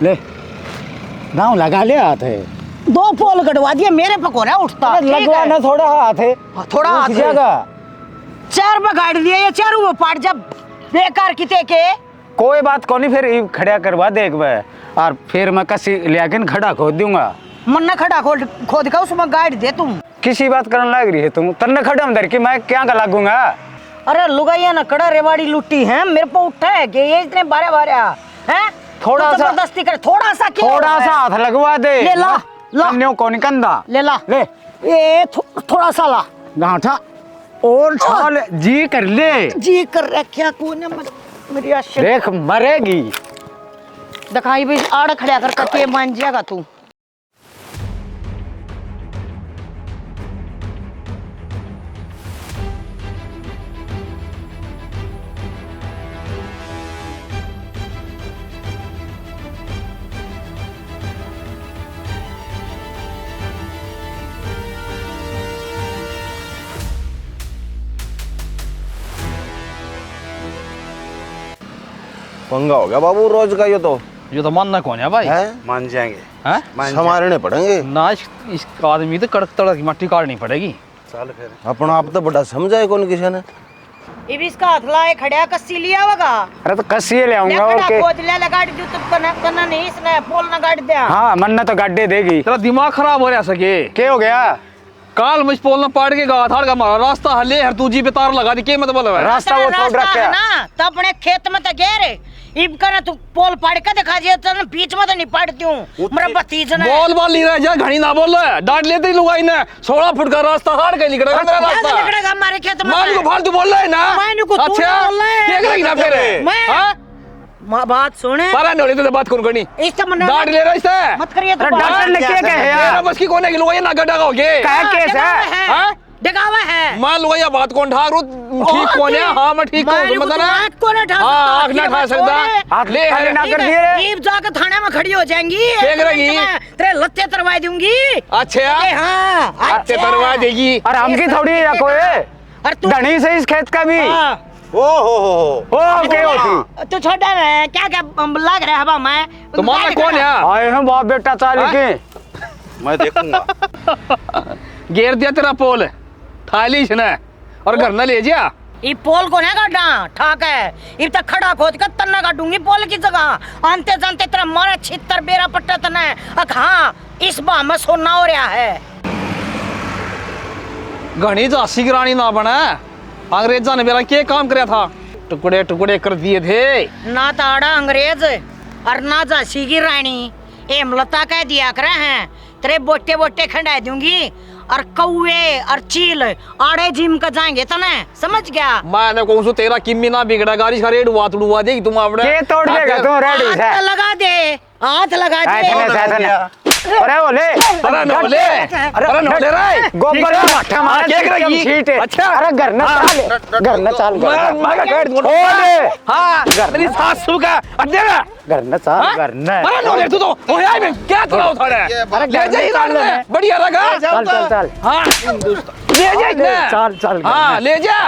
ले गाँव लगा ले हाथ है 2 पोल कटवा दिए मेरे पे कोना उठता लगवाना थोड़ा हाथ है थोड़ा हाथ है। जगह 4 पे गाड़ दिए ये चारों वो पाट जब बेकार किते के कोई बात को नहीं फिर ई खड़ा करवा दे एक बार और फिर मैं कसी लेकिन खड़ा खोद दूंगा मन्ना खड़ा खोद का उसमें गाड़ दे तुम किसी बात करने लग रही है तुम तन्ने खड़े अंदर की मैं क्या का लागूंगा। अरे लुगाइया ना कड़ा रेवाड़ी लुट्टी है मेरे पे उठा है कि ये इतने बारे बारे हैं थोड़ा सा जबरदस्ती कर थोड़ा सा क्यों थोड़ा सा हाथ लगवा दे ले ला ला अन्यों को निकंदा ले ला ले ये थोड़ा सा ला गांठा और छाल जी कर ले जी कर रहा क्या कोने मेरी आशिक देख मरेगी दिखाई भी आड़ खड़ा कर के मान जाएगा तू पंगा हो गया बाबू रोज का ये तो मानना कौन है भाई है मान जाएंगे हैं संभालने पड़ेंगे ना इस आदमी तो कड़क तड़क की मट्टी काटनी पड़ेगी। चल फिर अपना आप तो बड़ा समझाए कौन किसी ने ये भी इसका हाथ लाए खड़ा कस्सी लिया होगा अरे तो कसिए ले आऊंगा लकड़ा ओके खोद ले लगा दे तो कना नहीं इसने पोल ना गाड़ दिया हाँ मन्ना तो गड्ढे देगी तेरा दिमाग खराब हो रहा सके क्या हो गया काल मुझ पोल न पाड़ के गा थाड़ का मारा रास्ता हले हर तूजी पे तार लगा दी के मतलब है रास्ता वो छोड़ रखा है है ना तो अपने खेत में तो गए रे इब कर तू पोल पाड़ के दिखा दिया तो बीच में तो नहीं पाड़ती हूँ मेरा भतीजा ने बोल बोल नहीं रहा जा घड़ी ना बोल रहा है डांट लेते ही लुगाई ने 16 फुट का रास्ता हाड़ के निकलेगा मेरा कैसे रास्ता निकलेगा हमारे खेत में मान को फालतू बोल रहा है ना मान को तू अच्छा बोल रहा है क्या करेगी ना फिर मैं हां मां बात सुने पारा नहीं होती तो बात कौन करनी इससे मन डांट ले रहा इससे मत करिए अरे डांट ले क्या कहे मेरा यार बस की कोने की लुगाई ना गड्ढा होगे क्या केस है हां दिखावा है मान लो या बात कौन ठाक रो ठीक कौन है हां मैं ठीक हूं तुम बताना हाथ को ना ठा हां आंख ना ठा सकता हाथ ले हरे ना कर दिए रे ईब जाकर थाने में खड़ी हो जाएंगी क्या करेगी? तेरे लत्ते तरवा दूंगी अच्छा हाँ अच्छे तरवा देगी और हमकी थोड़ी है कोई और तू धनी से इस खेत का भी ओ हो ओ क्या होती तू छोटा है क्या क्या लग रहा है हवा में तो मामा कौन है आए हैं बाप बेटा चाल के मैं देखूंगा घेर दिया तेरा पोल थाली छना और घर न ले जा ये पोल को है काटना ठाक है ये तक खड़ा खोद कर तन्ना काटूंगी पोल की जगह आंते जानते तेरा मारा छितर बेरा पट्टा तना है अक हाँ इस बार में सोना हो रहा है घनी झांसी की रानी ना बना अंग्रेजा ने मेरा क्या काम कराया था टुकड़े टुकड़े कर दिए थे ना ताड़ा अंग्रेज और ना झांसी की रानी हेमलता कह दिया करे हैं तेरे बोटे बोटे खंडा दूंगी और कौवे और चील आड़े जिम का जाएंगे तो ना समझ गया मैंने कौन सो तेरा किम्मी ना बिगड़ा गाड़ी का रेड हुआ तुड़वा देगी तुम अपने के तोड़ देगा तू रेडी है हाथ लगा दे हाथ लगा दे अरे ओले अरे नोले अरे नोले रे गोबर में मट्ठा मार क्या करेगी सीट अच्छा अरे घर न चाल घर न चाल मैं का काट दूंगा ओले हां मेरी सासू का अड्डे में घर न चाल घर न अरे नोले तू तो ओ यार मैं क्या तोड़ा उठाड़ा अरे ले जा ही रान में बढ़िया लगा चल चल चल हां ले जा इतना चल चल हां ले जा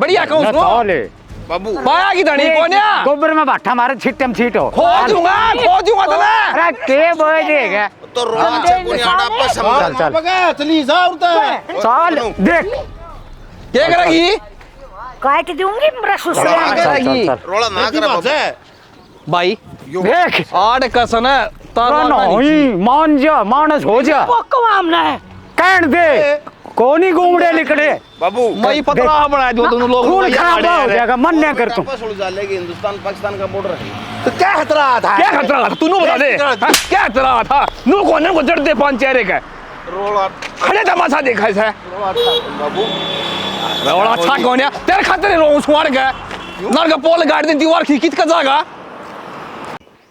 बढ़िया कहूं उसको चले बाबू पाया की धनी कौन है गोबर में मट्ठा मारे छिटम छीट हो खो दूंगा तो ना अरे के बोल देगा तो रोज कोनी आड़ा पर चल चल पका चली जा उड़ता चल देख क्या करेगी काट दूंगी मेरा ससुराल करेगी रोला ना करे बाबू भाई देख आड़ कसन तारा नहीं मान जा मानस हो जा पक्का मामला है कहन दे कोनी घूमड़े लिकड़े बाबू मैं पतला बना दो दोनों लोग खून खराब हो जाएगा मन नहीं कर तू वापस उड़ जा लेगी हिंदुस्तान पाकिस्तान का बॉर्डर है तो क्या खतरा था क्या खतरा था तू नु बता दे हाँ, क्या खतरा था नु कोने को जड़ दे पांच चेहरे का रोला खड़े तमाशा देखा है रोला था बाबू बड़ा अच्छा कौन है तेरे खातिर रो सुवार का नर का पोल गाड़ दे दीवार की कित का जागा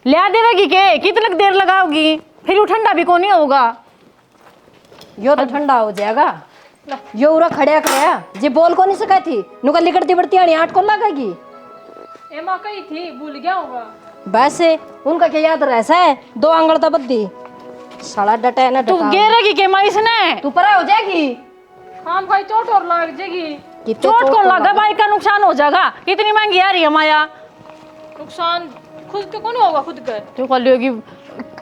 ले देवेगी के कितनी देर लगाओगी फिर वो ठंडा भी को नहीं होगा यो तो ठंडा हो जाएगा यो उरा खड़िया खड़िया जे बोल को नहीं सका थी नुका लिकड़ती बढ़ती आनी आठ को लगेगी एमा कही थी भूल गया होगा वैसे उनका क्या याद रहसा है 2 आंगड़ तो बद्दी साला डटा है ना तू गिरेगी के माई इसने तू परा हो जाएगी हम भाई चोट और लग जाएगी कितने चोट को तो लगा भाई का नुकसान हो जाएगा कितनी महंगी आ रही है माया नुकसान खुद के को नहीं होगा खुद के तू कह लियो कि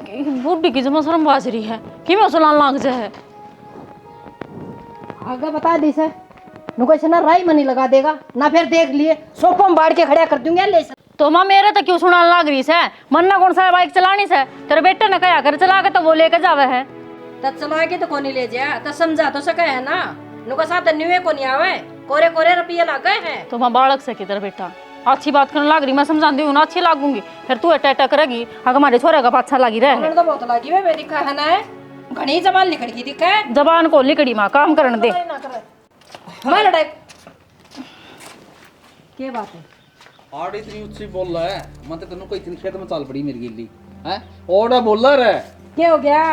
बूढ़ी की जमा शर्म बाज रही है कि मैं सुनान लाग जाए। आगे बता दी से नुको ऐसे ना राई मनी लगा देगा ना, फिर देख लिए सोफा में बाढ़ के खड़ा कर दूंगा ले से। तो माँ मेरे तो क्यों सुनान लाग रही है? मन ना कौन सा बाइक चलानी से, तेरे बेटे ने कहा कर चला के तो वो लेके जावे है। तब चला के तो कोनी ले जा, तब समझा तो सके है ना। नुको साथ न्यूए को नहीं आवे, कोरे कोरे रुपये लग गए हैं। तो माँ बालक से की तेरा बेटा अच्छी बात करने लाग रही, मैं समझाती हूँ ना, अच्छी लागूंगी, फिर तू अटैक करेगी अगर हमारे छोरे का पाछा लगी रहे। तो बहुत लगी वे दिखा है ना, घनी जबान निकल गई दिखा है। जबान को लिकड़ी माँ काम करने दे। हमारे लड़ाई क्या बात है? आड़ इतनी ऊंची बोल रहा है, मैं तो तेनों को इतनी खेत में चाल पड़ी मेरी गिल्ली है। ओड़ा बोल रहा है क्या हो गया?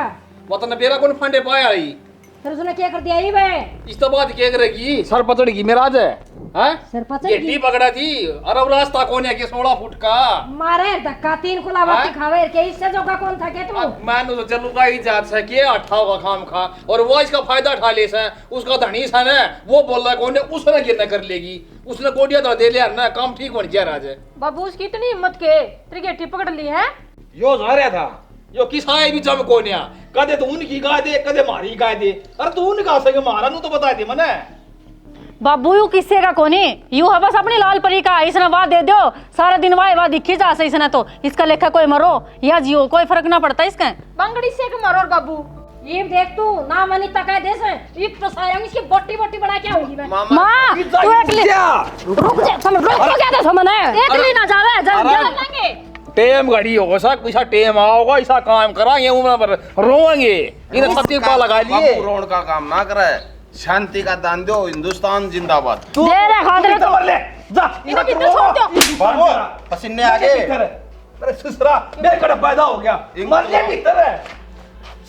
वो तो बेरा कौन फंडे पाया रही, फिर उसने क्या कर दिया ये बे? इस तो बात क्या करेगी, सर पकड़ेगी मेरा आज है। सर गेटी पकड़ा थी और अब रास्ता कौन है कि 16 फुट का मारे धक्का तीन खुला बात खावे के इससे जो का कौन था के तू? मैं तो चलूंगा ही जात से के अठा होगा खाम खा, और वो इसका फायदा उठा ले से, उसका धनी सा ना वो बोल रहा कौन है उसने गिरना कर लेगी, उसने कोटिया तो दे लिया ना, काम ठीक बन गया राज। बाबू उसकी इतनी हिम्मत के तेरी गेटी पकड़ ली है। यो जा रहा था यो किस आए भी जम कोन्या, कदे तो उनकी गाय दे कदे मारी गाय दे, अरे तू उनका सके मारा नु तो बता दे मने। बाबू यू किससे का कोनी यू है बस अपनी लाल परी का, इसने वाह दे दो सारा दिन वाह दिखी जा से, इसने तो इसका लेखा कोई मरो या जियो कोई फर्क ना पड़ता इसका। बंगड़ी से के मरो बाबू ये देख तू ना मनी तका दे से एक तो सारंग इसकी बोटी बोटी बना के आऊंगी मैं। मां तू एकली रुक जा, समझ रुक तो क्या दे समने एकली ना जावे जब चलेंगे टेम घड़ी होगा सा पैसा टेम आओगा ऐसा काम कराएंगे उम्र पर रोएंगे इन्हें सत्य पा लगा लिए। बाबू रोड का काम ना करे, शांति का दान दो, हिंदुस्तान जिंदाबाद। तू दे रे खादरे तो ले जा इधर किधर छोड़ दो बाबू पसीने आगे। अरे ससुरा मेरे कड़ा पैदा हो गया मर ले भीतर है,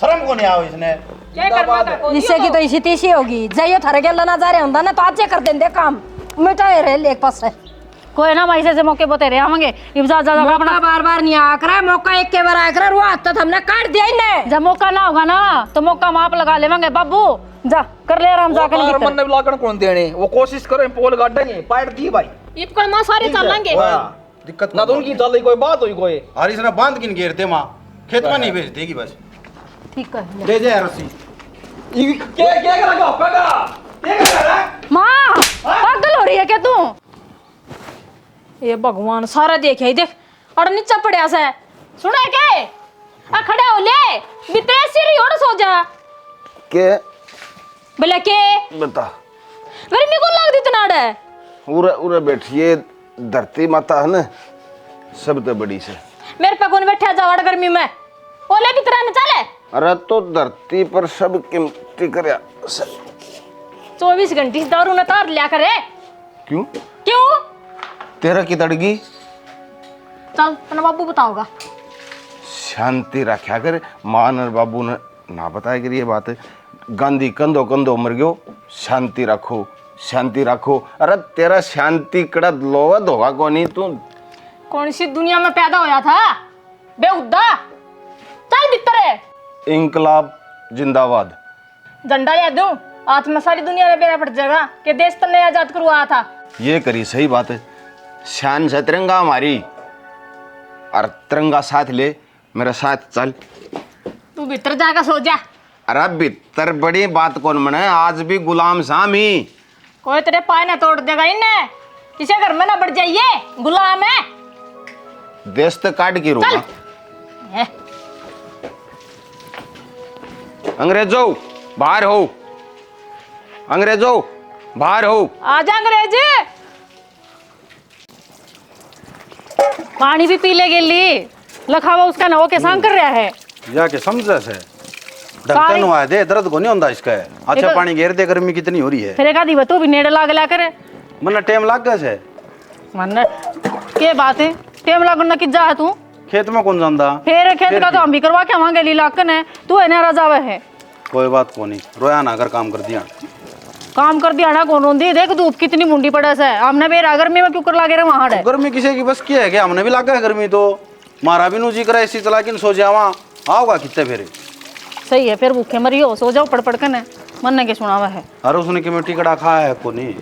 शर्म को नहीं आओ इसने। क्या करवा था इससे की तो इसी तीसी होगी जाइयो थारे के लना जा रहे हुंदा ना तो आज कर देंदे काम मिटाए रहे ले एक पास से कोई ना वैसे से मौके बतेरे आवेंगे इब्जा जा मौका बार बार नहीं आकर मौका एक के बार आकर वो हाथ तो हमने काट दिया इन्हें। जब मौका ना होगा ना तो मौका माप लगा लेवांगे बाबू जा कर ले आराम जाकर और भीतर। मन ने लागण कौन देने, वो कोशिश करें पोल गाड़ेंगे पाइट दी भाई इब कोई मां सारे चलेंगे दिक्कत ना तो उनकी चल कोई बात हुई कोई और इसने बांध किन घेरते माँ खेत में नहीं भेज देगी बस। ठीक है दे दे रस्सी। क्या क्या करेगा पगा क्या करेगा मां पागल हो रही है क्या तू? ये भगवान सारा देखे ही देख और नीचा पड़या से सुना के आ खड़े हो ले बिते सिरी और सो जा के बोले के बता गर्मी को लग दी तनाड़े उरे उरे बैठिए, धरती माता है ना सब तो बड़ी से। मेरे पे कौन बैठा जावड़ गर्मी में ओले भी तरह न चले। अरे तो धरती पर सब कीमती करया 24 घंटे दारू न तार लिया करे। क्यों क्यों तेरा की तड़गी चल तना बाबू बताओगा। शांति रखा कर, मान और बाबू ने ना बताया कर ये बात है। गांधी कंधो कंधो मर गयो, शांति रखो शांति रखो। अरे तेरा शांति कड़ा लोवद होगा कोनी तू कौन सी दुनिया में पैदा होया था बेहुदा। चल भीतर है इंकलाब जिंदाबाद झंडा ले दूं आज में सारी दुनिया में बेड़ा पड़ जाएगा कि देश तो नया आजाद करवाया था। ये करी सही बात है, शान से तिरंगा हमारी और तिरंगा साथ ले मेरा साथ चल। तू भीतर जाकर सो जा। अरे भीतर बड़ी बात कौन मने, आज भी गुलाम सामी कोई तेरे पाए ना तोड़ देगा इन्हें, इसे घर में ना बढ़ जाइए गुलाम है। देश तो काट की रूगा। अंग्रेजों बाहर हो, अंग्रेजों बाहर हो। आजा अंग्रेज। पानी भी पी ले गेली लखावा उसका ना ओके सांग कर रहा है जाके समझा से डंकन हुआ दे दर्द को नहीं होता इसका है। अच्छा एक- पानी घेर दे, गर्मी कितनी हो रही है। फिर एक आधी बतो भी नेड़े लाग ला करे मतलब टाइम लग गया से मन के बात है टेम लागन ना कि जा है तू खेत में कौन जानता। फिर खेत का तो हम भी करवा के वहां गेली लाकन है तू है ना राजावे है कोई बात को नहीं, रोया ना अगर काम कर दिया। काम कर दिया ना कौन रोंदी देख धूप कितनी मुंडी पड़े से हमने बेरा गर्मी में क्यों कर लागे रे वहां गर्मी किसी की बस की है क्या, हमने भी लगा है गर्मी तो मारा भी नूजी करा इसी चला के सो जावा आओगा कितने फेरे। सही है फिर भूखे मरियो सो जाओ पड़ के ने मन ने के सुनावा है। अरे उसने कि मिट्टी कड़ा खाया है को नहीं।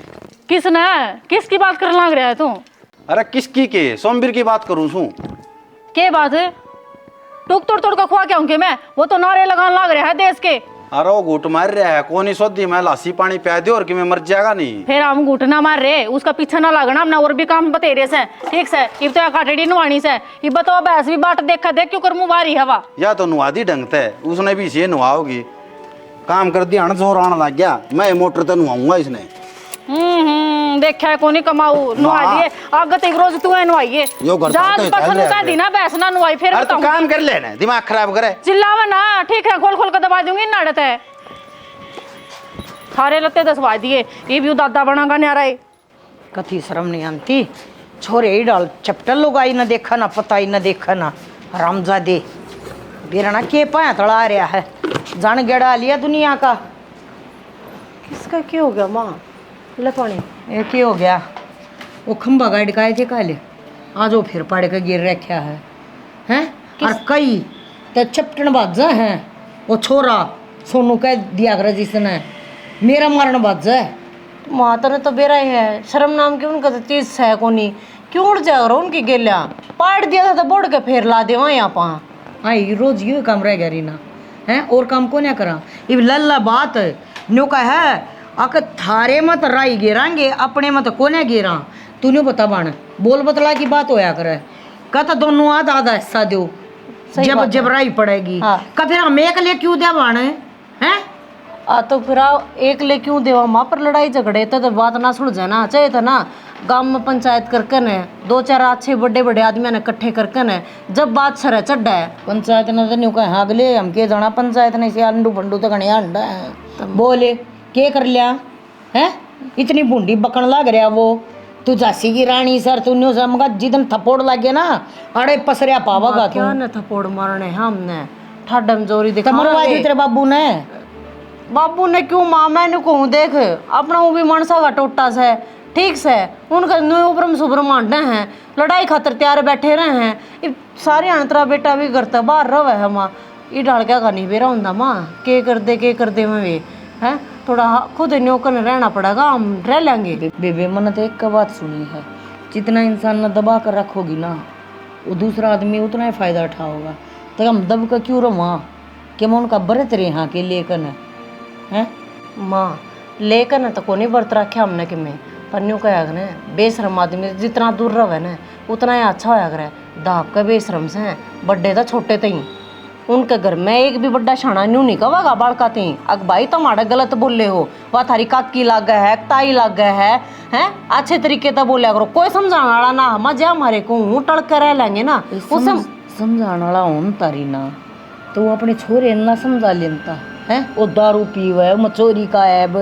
किसने किसकी बात कर लाग रहा है तू? अरे किसकी के सोमवीर की बात करूँ सू के बात है टूक तोड़ तोड़ के खुआ के आऊंगी मैं, वो तो नारे लगान लाग रहा है देश के। अरे वो घूट मार रहा है, कौन ही सोधी मैं लासी पानी पिया दे और कि मैं मर जाएगा नहीं। फिर हम घुटना मार रहे, उसका पीछे ना लगना, हमने और भी काम बतेरे से। ठीक से इब तो काटेडी नुवानी से, इब बताओ भैंस भी बाट देखा देख क्यों कर मुंह बारी हवा। या तो नुआदी ढंग से उसने भी इसे नुआओगी, काम कर दिया जोर आने लग गया, मैं मोटर तो नुआऊंगा इसने। देखा कोनी कमाऊ नुआ दिए आगत एक रोज तू नुआइए यो घर जात तो पसंद का दी ना भैंस ना नुआई फिर अरे तू काम कर लेना, दिमाग खराब करे। चिल्लावा ना, ठीक है खोल खोल कर दबा दूंगी नाड़त है। सारे लत्ते दसवा दिए, ये भी दादा बनागा न्यारा है। कथी शर्म नहीं आती, छोरे ही डाल चपटल लोग आई ना देखा ना पता ही ना देखा ना हरामजादे बेरना के पाया तड़ा रहा है, जान गेड़ा लिया दुनिया का। किसका क्या हो गया माँ? ले पानी। ये क्या हो गया? वो खंबा गाइड का थे काले, आज वो फिर पड़ के गिर रखा है हैं? और कई तो चपटन बाजा है, वो छोरा सोनू कह दिया कर जिसने मेरा मारन बाजा है। माता ने तो बेरा ही है, शर्म नाम की उनका तो चीज है कोनी, क्यों उड़ जा रहा उनकी गेलिया पाड़ दिया था तो बोड़ के फिर ला दे वहाँ यहाँ पा। आई रोज ये काम रह गया रीना हैं, और काम को नहीं करा। इब लल्ला बात न्यू का है, अक थारे मत राई गिरांगे अपने मत कोने गिरा, तूने बता बाण बोल बतला की बात होया करे, कहता दोनों आधा आधा हिस्सा दो जब जब राई पड़ेगी। हाँ। का फिर हम एक ले क्यों दे बाण हैं? तो फिर एक ले क्यों देवा माँ, पर लड़ाई झगड़े तो बात ना सुलझे ना चाहिए था ना। गांव में पंचायत करके ने दो चार अच्छे बड़े बड़े आदमियों ने इकट्ठे करके ने जब बात सर चढ़ा है पंचायत ने तो न्यू कहा अगले हम के जाना पंचायत ने से अंडू फंडू तो घने अंडा है बोले के कर लिया है, इतनी बूंदी बकन लग रहा वो। तू झांसी की रानी सर तू न्यू समझा जिदन थप्पड़ लगे ना अड़े पसरिया पावागा तू। क्या न थप्पड़ मारने हमने ठाडम जोरी दिखा मरवा दी तेरे बाबू ने। बाबू ने क्यों माँ मैंने कहूँ देख अपना वो भी मनसा का टोटा से ठीक से उनका उपरम सुब्रम आंडे हैं, लड़ाई खातर तैयार बैठे रहे हैं। ये सारे अंतरा बेटा भी घर तक बाहर रहा है माँ, ये डाल क्या करनी बेरा होंदा माँ के कर दे मैं वे हैं, थोड़ा खुद न्योकर में रहना पड़ेगा, हम रह लेंगे। बेबे मन तो एक बात सुनी है, जितना इंसान न दबा कर रखोगी ना वो दूसरा आदमी उतना ही फायदा उठाओगा। तो हम दब का क्यों रहा कि मैं उनका बरत रहे यहाँ के लेकर हैं माँ लेकर न तो कोनी बरत रखे हमने कि मैं पन्नू कहा ने बेशरम आदमी जितना दूर रहे ना उतना ही अच्छा होया करे। दाप का बेशरम से हैं बड्डे तो छोटे तई उनके घर में एक भी बड्डा छाना न्यू नहीं कवागा बाड़का ती अग भाई तुम्हारा गलत बोले हो, वह थारी काकी लाग गया है ताई लाग गया है हैं, अच्छे तरीके से बोलिया करो, कोई समझाने वाला ना हम जा हमारे को हूँ टल कर रह लेंगे ना। समझाने वाला हूँ तारी ना तो वो अपने छोरे ना समझा लेता है, वो दारू पीवे मचोरी का ऐब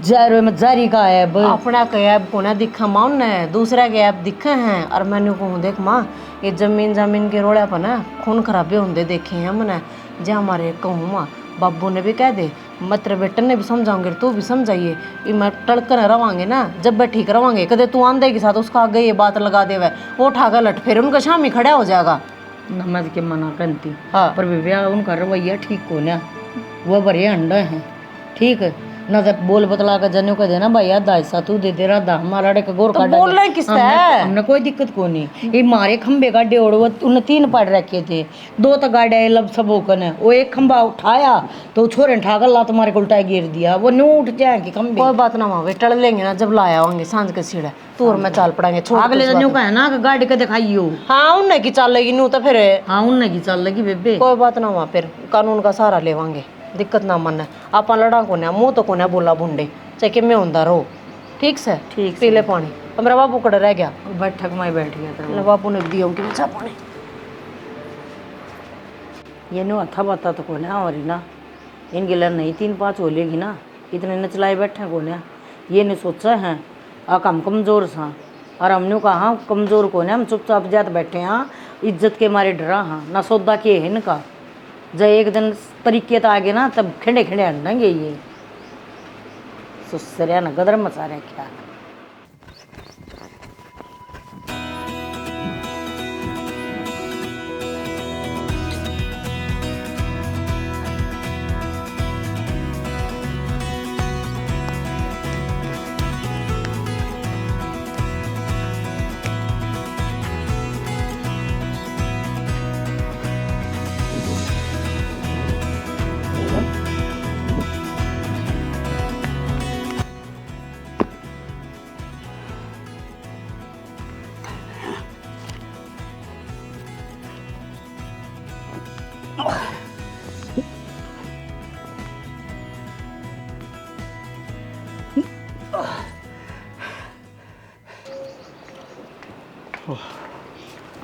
जारो में जारी का ऐब अपना के ऐब को ना दिखा माँ ने दूसरा के ऐब दिखे हैं। और मैंने कहूँ देख माँ ये जमीन के रोड़ा पर ना खून खराबे होंगे देखे हैं हमने, जो हमारे कहूँ माँ बाबू ने भी कह दे मतर बेटन ने भी समझाऊंगे तू भी समझाइए, ये मैं टड़कर रवांगे ना जब मैं ठीक रवांगे कदे तू आंधे के साथ उसका आगे ये बात लगा दे वो उठाकर लट फिर उनका शामी खड़ा हो जाएगा। नमज के मना करती हाँ। पर बेबिया उनका रवैया ठीक को ना वो बड़े अंडा हैं ठीक है ना, जब बोल बतला कर जनो का देना भाई याद ऐसा तू दे दे रहा हमारा का गोर तो बोल रहे किससे हमने कोई दिक्कत को नहीं। ये मारे खंबे गाड़े और वो उन्हें 3 पड़ रखे थे, 2 तो गाड़े लब सब होकर वो एक खंबा उठाया तो छोरे ठाकर ला तुम्हारे को उल्टा गिर दिया, वो न्यू उठ जाए कि खंबे। कोई बात ना माँ टल लेंगे ना जब लाया होंगे सांझ के सीढ़े तूर में चाल पड़ेंगे छोड़ अगले दिन का है ना गाड़ी का दिखाइयो। हाँ उनने की चाल लगी नू तो फिर हाँ उनने की चल लगी बेबे। कोई बात ना वहाँ फिर कानून का सहारा लेवांगे, दिक्कत ना मन आप लड़ा को मुँह तो को बोला बुंडे चाहे कि मैं होंदा रहो ठीक से ठीक पी ले पानी। अब मेरा बाबू कड़ा रह गया बैठक में बैठ गया था बाबू ने दिया कि अच्छा पानी ये नो था बता तो को ना और ना इनके लड़ नहीं 3-5 हो लेगी ना इतने नचलाए बैठे को ना, ये नहीं सोचा है हम कमज़ोर सा और हमने कहा हाँ कमज़ोर को ना हम चुपचाप जात बैठे हाँ इज्जत के मारे डरा हाँ ना सौदा के है इनका जब एक दिन तरीके तो आगे ना तब खिंडे खिंडे हंडेंगे ये सुसरिया ना गदर मचा रहे क्या।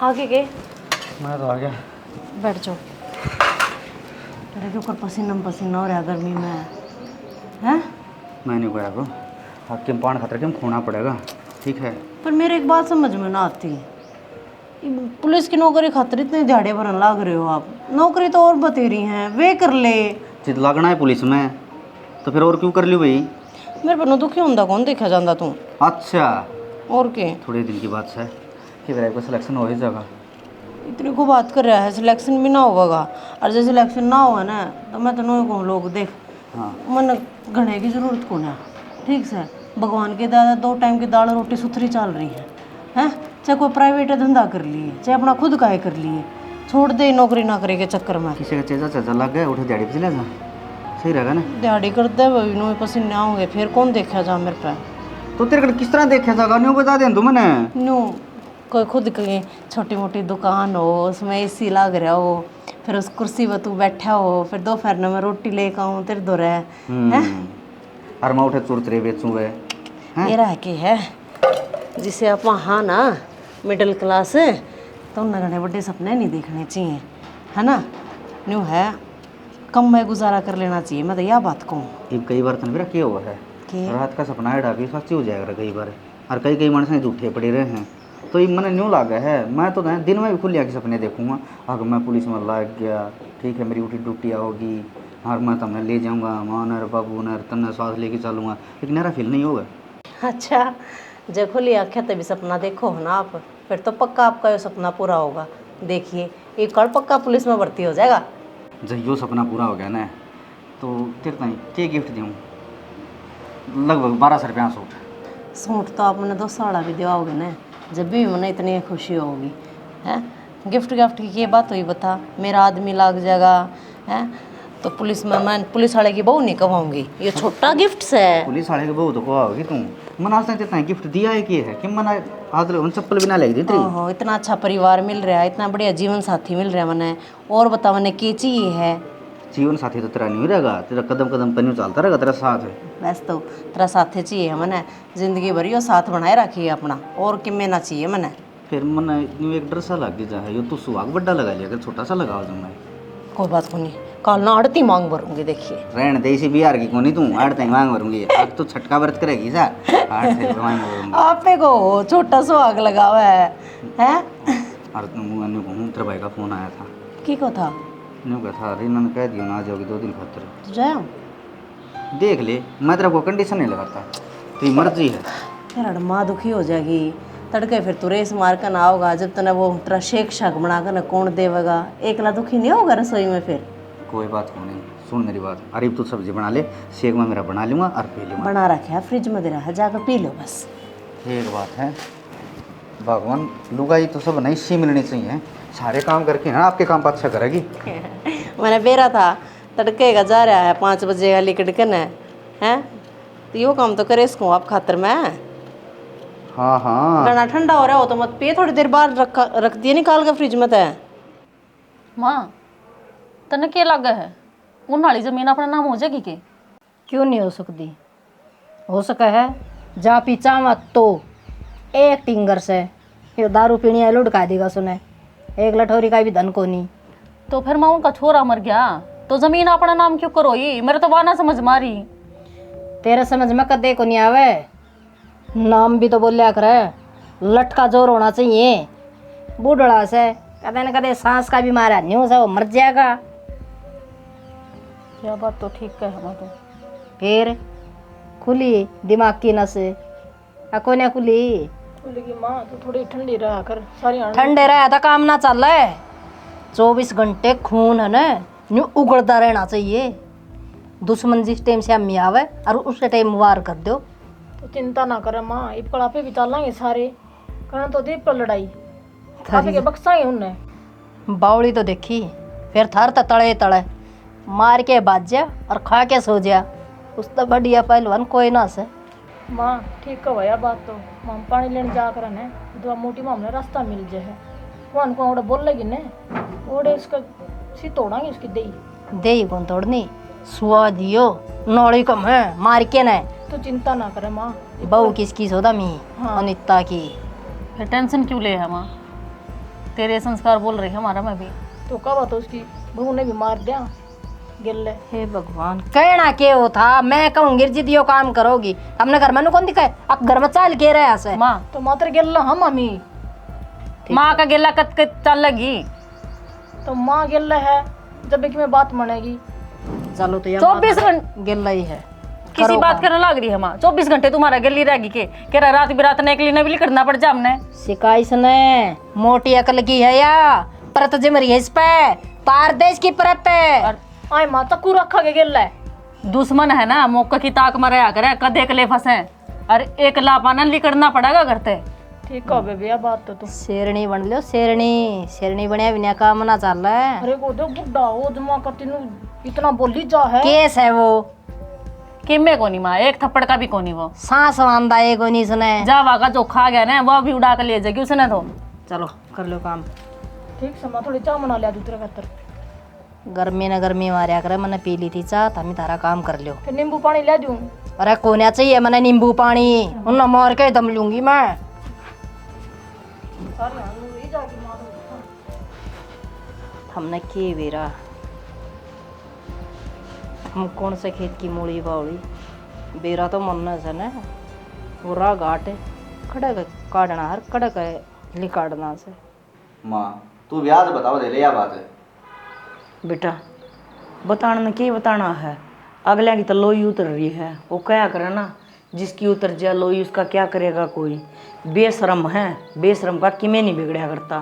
आगे के मैं तो आ गया। बैठ जाओ। तेरे के ऊपर पसीना पसीना हो रहा है गर्मी में, हैं? मैं नहीं गया को आपके पान खतरे के खोना पड़ेगा, ठीक है? पर मेरे एक बात समझ में ना आती, पुलिस की नौकरी खातिर इतने दिहाड़े भरन लाग रहे हो आप। नौकरी तो और बतेरी हैं, वे कर ले। जिद लगना है पुलिस में तो फिर और क्यों कर लियो भाई? मेरे पर दुखी होंदा कौन देखा जाता तू? अच्छा, और के थोड़े दिन की बात है कि मेरा को सिलेक्शन हो ही जाएगा। इतनी को बात कर रहा है, सिलेक्शन भी ना होगा। और जब सिलेक्शन ना हुआ ना तो मैं तो नो कहूँ लोग देख, हाँ मन घने की जरूरत कौन है, ठीक से भगवान के दादा 2 टाइम की दाल रोटी सुथरी चल रही है, हैं? चाहे कोई प्राइवेट धंधा कर लिए, चाहे अपना खुद का कर लिए, छोड़ दे नौकरी ना करे के चक्कर में। किसी का चेजा चेजा लग गया, उठे दिहाड़ी पे चले जा, सही रहेगा ना? दिहाड़ी कर दे भाई, नो पसीने आओगे फिर कौन देखा जा मेरे पे? तो तेरे को किस तरह देखा जाएगा, न्यू बता दे तू मैंने। नो कोई खुद की छोटी मोटी दुकान हो, उसमें एसी लग रहा हो, फिर उस कुर्सी पर तू बैठा हो, फिर दोपहर में रोटी लेकर आऊँ तेरे दो रहे हैं। और मैं उठे चुरतरे बेचूँ वे ये रह के है जिसे आप हाँ ना मिडिल क्लास तो उन घने बड़े सपने नहीं देखने चाहिए, है ना? न्यू है कम में गुजारा कर लेना चाहिए, मैं तो यह बात कहूँ। ये कई बार तन मेरा क्या हुआ है, रात का सपना है डाबी सच्ची हो जाएगा कई बार, और कई मानस झूठे पड़े रहे हैं। तो ये मैंने न्यू लागा है, मैं तो दिन में भी खुलिया के सपने देखूंगा। अगर मैं पुलिस में लग गया, ठीक है, मेरी उठी ड्यूटियाँ होगी और मैं तुम्हें ले जाऊंगा, माँ नर बाबू नर तन्ने सांस लेके चलूँगा, एक मेरा फील नहीं होगा। अच्छा, जब खुली आँखें तभी सपना देखो ना आप, फिर तो पक्का आपका ये सपना पूरा होगा। देखिए एक कल पक्का पुलिस में भर्ती हो जाएगा। जब यो सपना पूरा हो गया ना तो तेरे ताई क्या गिफ्ट दूँ? लगभग 1200 रुपया सूट। सूट तो आप मैंने 2 साड़ा भी दिवाओगे ना, जब भी मैंने इतनी खुशी होगी, हैं? गिफ्ट गिफ्ट की ये बात हुई, बता मेरा आदमी लग जाएगा, हैं? तो पुलिस में मैं पुलिस वाले की बहू नहीं कहवाऊंगी, ये छोटा गिफ्ट है। पुलिस वाले के बहू तो कहा होगी तू, मन आज तक इतना गिफ्ट दिया है कि है कि मन आज उन चप्पल भी ना लग दी तेरी। ओहो, इतना अच्छा परिवार मिल रहा है, इतना बढ़िया जीवन साथी मिल रहा है मैंने। और बता मैंने क्या चाहिए है? जीवन साथी तो तेरा नहीं रहेगा, तेरा कदम कदम पर न्यू चलता रहेगा तेरा साथ है। बस तो तेरा साथी चाहिए मैंने, जिंदगी भर यो साथ बनाए रखिए अपना, और किमें ना चाहिए मैंने। फिर मन न्यू एक डर सा लग जा है, यो तो सुहाग बड्डा लगा लिया, अगर छोटा सा लगाओ जो मैं। कोई बात को नहीं, कल ना अड़ती मांग भरूंगी। देखिए रहने दे, इसी बिहार की कोनी तू आड़ते ही मांग भरूंगी, अब तो छटका व्रत करेगी सा आड़ते मांग भरूंगी। आपे को छोटा सुहाग लगावा है, हैं? और तुम अन्य को तेरे भाई का फोन आया था, की को था? न्यू का था, रिना ने कह दिया ना आ जाओगी 2 दिन खातिर। तो जाओ देख ले, मैं तेरा को कंडीशन नहीं लगाता, तेरी मर्जी है। यार माँ दुखी हो जाएगी, तड़के फिर तू रेस मार कर ना आओगा, जब तने वो तेरा शेक शाक बना कर ना कौन देवेगा? एकला दुखी नहीं होगा रसोई में फिर? कोई बात हो नहीं, सुन मेरी बात, अरे तू सब्जी बना ले, शेक में मेरा बना लूँगा और पी लूँगा। बना रखे है फ्रिज में दे रहा है, जाकर पी लो बस। एक बात है, भगवान लुगाई तो सब नहीं सी मिलनी चाहिए, सारे काम करके ना आपके काम पर अच्छा करेगी। मैंने बेरा था तड़के का जा रहा है 5 बजे का लिकट के न, हैं? तो यो काम तो करे इसको आप खातर में। हाँ हाँ, गाना ठंडा हो रहा हो तो मत पिए, थोड़ी देर बाद रख दिए निकाल के फ्रिज में। तो माँ तने क्या लगा है, उन वाली जमीन अपना नाम हो जाएगी के? क्यों नहीं हो सकती? हो सका है, जा पीछा मत तो एक टिंगर से ये दारू पीनी है लुढ़का देगा सुने, एक लठौरी का भी धन को नहीं। तो फिर माँ उनका छोरा मर गया तो जमीन अपना नाम क्यों करो? ये मेरे तो वाना समझ मारी। तेरे समझ में कदे को नहीं आवे, नाम भी तो बोलिया करे, लटका जोर होना चाहिए। बूढ़ड़ा से कदे न कदे सांस का भी मारा न्यू से वो मर जाएगा। यह बात तो ठीक है हम तो। फिर खुली दिमाग की नस अकोने खुली माँ तो थोड़ी ठंडी रहा कर, सारी ठंडे रहा था काम ना चल रहा है। 24 घंटे खून है ना न्यू उगड़ता रहना चाहिए। दुश्मन जिस टाइम से हम आवे और उस टाइम वार कर दो। तो चिंता ना करे माँ, इब कड़ा पे भी चलेंगे सारे, करना तो दीप पर लड़ाई खाते के बक्सा ही उनने बावड़ी तो देखी, फिर थर तड़े तड़े मार के बाज जा और खा के सो जा, उस तो बढ़िया पहलवान कोई ना से। माँ ठीक है भैया बात तो, माँ पानी लेने जा कर ने तो मोटी माँ ने रास्ता मिल जाए, वन को ओडे बोल लगी ने ओडे इसका सी तोड़ांगे उसकी दही। दे ही कौन तोड़नी, सुआ दियो नौड़ी कम है मार के न। तो चिंता ना करे माँ, बहू किसकी सोदा मी हाँ। अनिता की। फिर टेंशन क्यों ले है माँ, तेरे संस्कार बोल रही है हमारा मैं भी। तो कब तो उसकी बहू ने भी मार दिया गिल्ले। हे भगवान, कहना के हो था, मैं कहूँ गिरजी दियो काम करोगी, हमने घर में कौन दिखाए, अब घर में चाल के रहे से माँ तो मात्र गिल्ला हम मम्मी, माँ का गिल्ला कत के चल लगी। तो माँ गिल्ला है जब कि मैं बात मानेगी। चलो तो 24 घंटे गिल्ला ही है, किसी बात करने लग रही है माँ। 24 घंटे तुम्हारा गिल्ली रहेगी के कह रहा रात बिरात निकली न भी करना पड़ जा हमने। शिकायत ने मोटी अकल की है या परत जिमरी है इस पे, पारदेश की परत है। आए माँ चक्कू रखा के गिल्ला है। दुश्मन है ना, मौका की ताक मराया करे, कदे के ले फंसे और एक लापाना लिकड़ना पड़ेगा करते। ठीक है बेबी, बात तो तुम शेरनी बन लो, शेरनी शेरनी बनया बिना काम ना चल रहा है। अरे वो तो बुढ़ा हो जमा करती नु इतना बोली जा है। केस है वो, किमे कोनी माँ, एक थप्पड़ का भी कोनी वो। सांस वांदा है कोई नहीं सुने, जावा का जो खा गया ना वो भी उड़ा के ले जाएगी उसने तो। चलो कर लो काम। ठीक से माँ थोड़ी चाय बना लिया दूसरे खातर। गर्मी न गर्मी मारिया करे, मैंने पी ली थी चाह, तमी तारा काम कर लियो। फिर नींबू पानी ले दूं। अरे कोने चाहिए मैंने नींबू पानी, उन मार के दम लूंगी मैं। हमने के बेरा, हम कौन से खेत की मूली बावली, बेरा तो मन से न पूरा घाट कड़क काटना हर कड़क है लिकाटना से। माँ तू ब्याज बताओ दे ले या बात है। बेटा बताना में क्या बताना है, अगले की तो लोई उतर रही है, वो क्या करे ना, जिसकी उतर जाए लोई उसका क्या करेगा कोई। बेशरम है, बेशरम का किमें नहीं बिगड़या करता।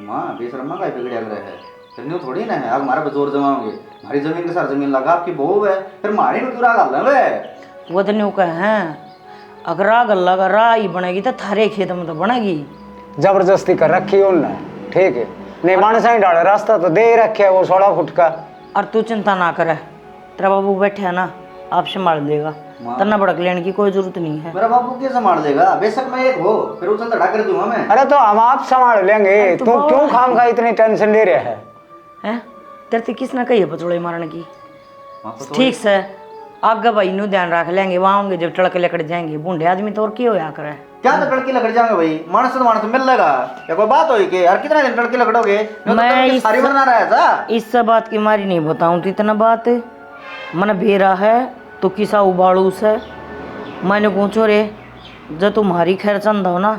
माँ बेशर्मा का बिगड़या करे है, फिर न्यू थोड़ी ना है अब हमारा जोर जमाओगे, हमारी जमीन के साथ जमीन लगा, आपकी बहू है, फिर मारी में क्यों राग वे। वो तो न्यू का है, अगर राग लगा राई बनेगी तो थारे खेत में तो बनेगी। जबरदस्ती कर रखी उनने, ठीक है नहीं मानसा ही डाले, रास्ता तो दे रखे है वो 16 फुट का। और तू चिंता ना करे, तेरा बाबू बैठे है ना, आप संभाल देगा, तना भड़क लेने की कोई जरूरत नहीं है। मेरा बाबू क्या संभाल देगा, बेशक मैं एक हो, फिर उसे धड़ा कर दूंगा मैं। अरे तो हम आप संभाल लेंगे, तू क्यों खाम खा इतनी टेंशन ले रहा है? हैं तेरे से किसने कही है पचोड़े मारने की? ठीक से आगे भाई नु ध्यान रख लेंगे, वहाँ होंगे जब टड़के लकड़ जाएंगे, बूढ़े आदमी तो और क्या होया करे। क्या तो टड़के लकड़ जाएंगे भाई, मानस तो मानस मिल लेगा, या कोई बात होगी कि यार कितना दिन टड़के लकड़ोगे? मैं सारी बना रहा था, इस बात की मारी नहीं बताऊं तो इतना बात मन भेरा है तो किसा उबाड़ू से मैंने पूछो रे, जब तुम्हारी खैर चंद हो ना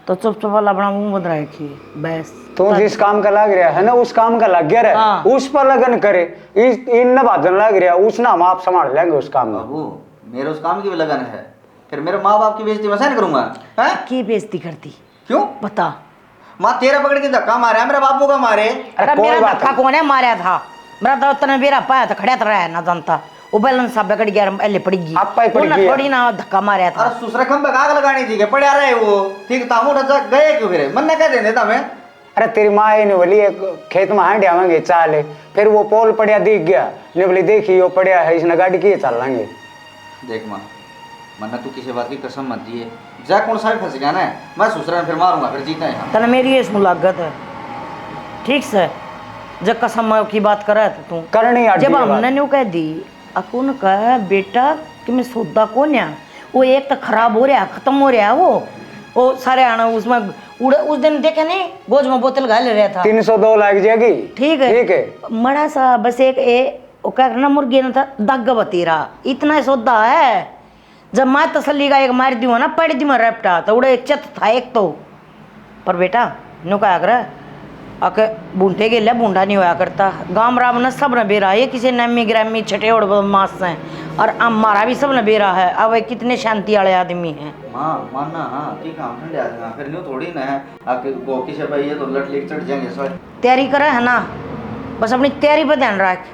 तो चुप चुप वाला अपना मुंह बंद रखी बस। तो जिस काम का लग रहा है ना उस काम का लग गया रहे, हाँ। उस पर लगन करे, इन भाजन लग रहा उस ना हम आप संभाल लेंगे उस काम में। बाबू मेरे उस काम की भी लगन है, फिर मेरे माँ बाप की बेइज्जती मैं नहीं करूंगा। की बेइज्जती करती क्यों बता? माँ तेरा पकड़ के धक्का मारा है, मेरे बापू का मारे। अरे मेरा धक्का कौन है मारा था? मेरा तो उतना बेरा पाया तो खड़ा रहा है ना जानता, वो बैलन सब बिगड़ गया, एले पड़ेगी थोड़ी ना धक्का मारा था। अरे दूसरे खंबे आग लगानी थी कि पड़े रहे वो, ठीक तामू गए क्यों फिर मन ने कह देने था मैं। अरे तेरी माँ ने बोली खेत में हांड आवेंगे चाले, फिर वो पोल पड़िया दिख गया, ने बोली देखी वो पड़िया है इसने गाड़ी की चल लेंगे। देख माँ मन्ना तू किसी बात की कसम मत दिए, जा कौन सा भी फंस गया ना मैं दूसरे में फिर मारूंगा, फिर जीता है। तने मेरी इस मुलाकात है ठीक से, जब कसम की बात करे तो तू करनी जब हमने न्यू कह दी अकुन कह बेटा कि मैं सौदा कौन है, वो एक तो खराब हो रहा खत्म हो रहा वो सारे आना उसमें उड़े। उस दिन देखे नहीं गोज में बोतल घाल रहा था, 302 लग जाएगी। ठीक है ठीक है मड़ा सा बस एक वो क्या करना मुर्गी ने था दग बतीरा इतना सौदा है। जब मैं तसल्ली का एक मार दी ना पड़ दी मैं रेपटा तो उड़े एक चत था एक तो, पर बेटा नो क्या कर अके बूंढे गेले बूंढा नहीं होया करता, गांव राम ने सब ने बेरा है, किसी नमी ग्रामी छठे और बदमाश हैं, और हमारा भी सब ने बेरा है। अब कितने शांति वाले आदमी हैं। माँ मानना हाँ ठीक है, ठंडे आदमी फिर न्यू थोड़ी ना है आके गोकी से भाई ये तो लट लेके चढ़ जाएंगे सर। तैयारी करे है ना, बस अपनी तैयारी पर ध्यान रख,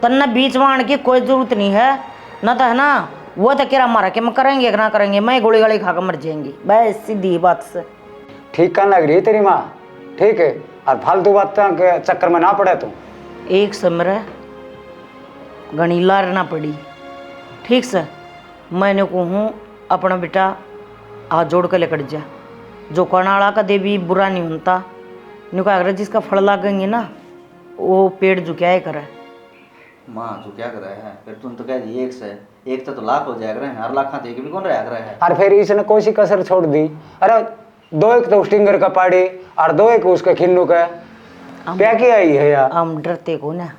तन्ना बीच में आने की कोई जरूरत नहीं है ना, तो है ना वो तो कह मारा कि मैं करेंगे कि ना करेंगे, मैं गोली गाली खाकर मर जाएंगी बस सीधी बात से। ठीक कहने लग रही है तेरी माँ, ठीक है, और फालतू बात के चक्कर में ना पड़े तू। एक समय घनी लारना पड़ी ठीक से, मैंने कहूँ अपना बेटा हाथ जोड़ कर लेकर जा, जो कर्नाड़ा का देवी बुरा नहीं होता नु का जिसका फल लागेंगे ना वो पेड़ झुकाया है करे। माँ जो क्या कर रहा है फिर तुम तो कह दी एक से एक तो लाख हो जाएगा हर लाख खाते भी कौन रहा है। और फिर इसने कोई सी कसर छोड़ दी। अरे दो एक तो स्टिंगर का पाड़ी और दो एक उसका खिन्नू का क्या किया ही है यार। हम डरते को ना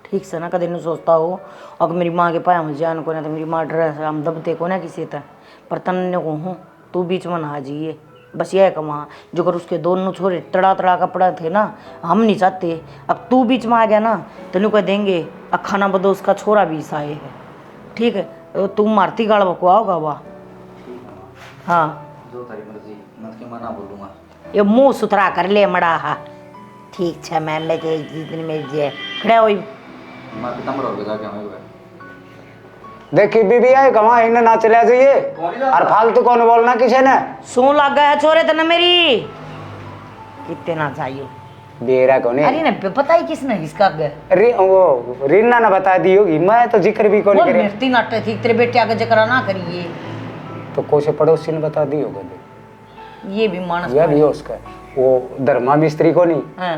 ठीक से ना कदे नहीं सोचता हो अगर मेरी माँ के पाया में जान को ना तो मेरी माँ डर से हम दबते को ना किसी तक पर तन्ने को हूँ तू बीच में ना जाइए बस यह कमा जो कर उसके दोनों छोरे तड़ा तड़ा कपड़ा थे ना हम नहीं चाहते अब तू बीच में आ गया ना तेन कह देंगे अब खाना बदो उसका छोरा भी ईसाए है ठीक है तू मारती गाड़ बको आओगा वाह हाँ जो तारी मर्जी मत के मना बोलूँगा ये मुंह सुथरा कर ले मड़ा हा ठीक है मैं लेके दिन में जे खड़े हुई मैं कितना मर हो जाके हमें देखी बीबी आए कमा इन्हें ना चले जाइए और फालतू कौन बोलना किसी ने सो लग गया छोरे तना मेरी कितने ना चाहिए बेरा कौन है। अरे ना पता ही किसने किसका वो रीना ने बता दी होगी मैं तो जिक्र भी कौन करे। मृत्यु नाटक थी तेरे बेटे आगे जिक्र ना करिए तो कोई पड़ोसी ने बता दी होगा ये भी मानस यह भी है उसका वो धर्मा मिस्त्री को नहीं हाँ।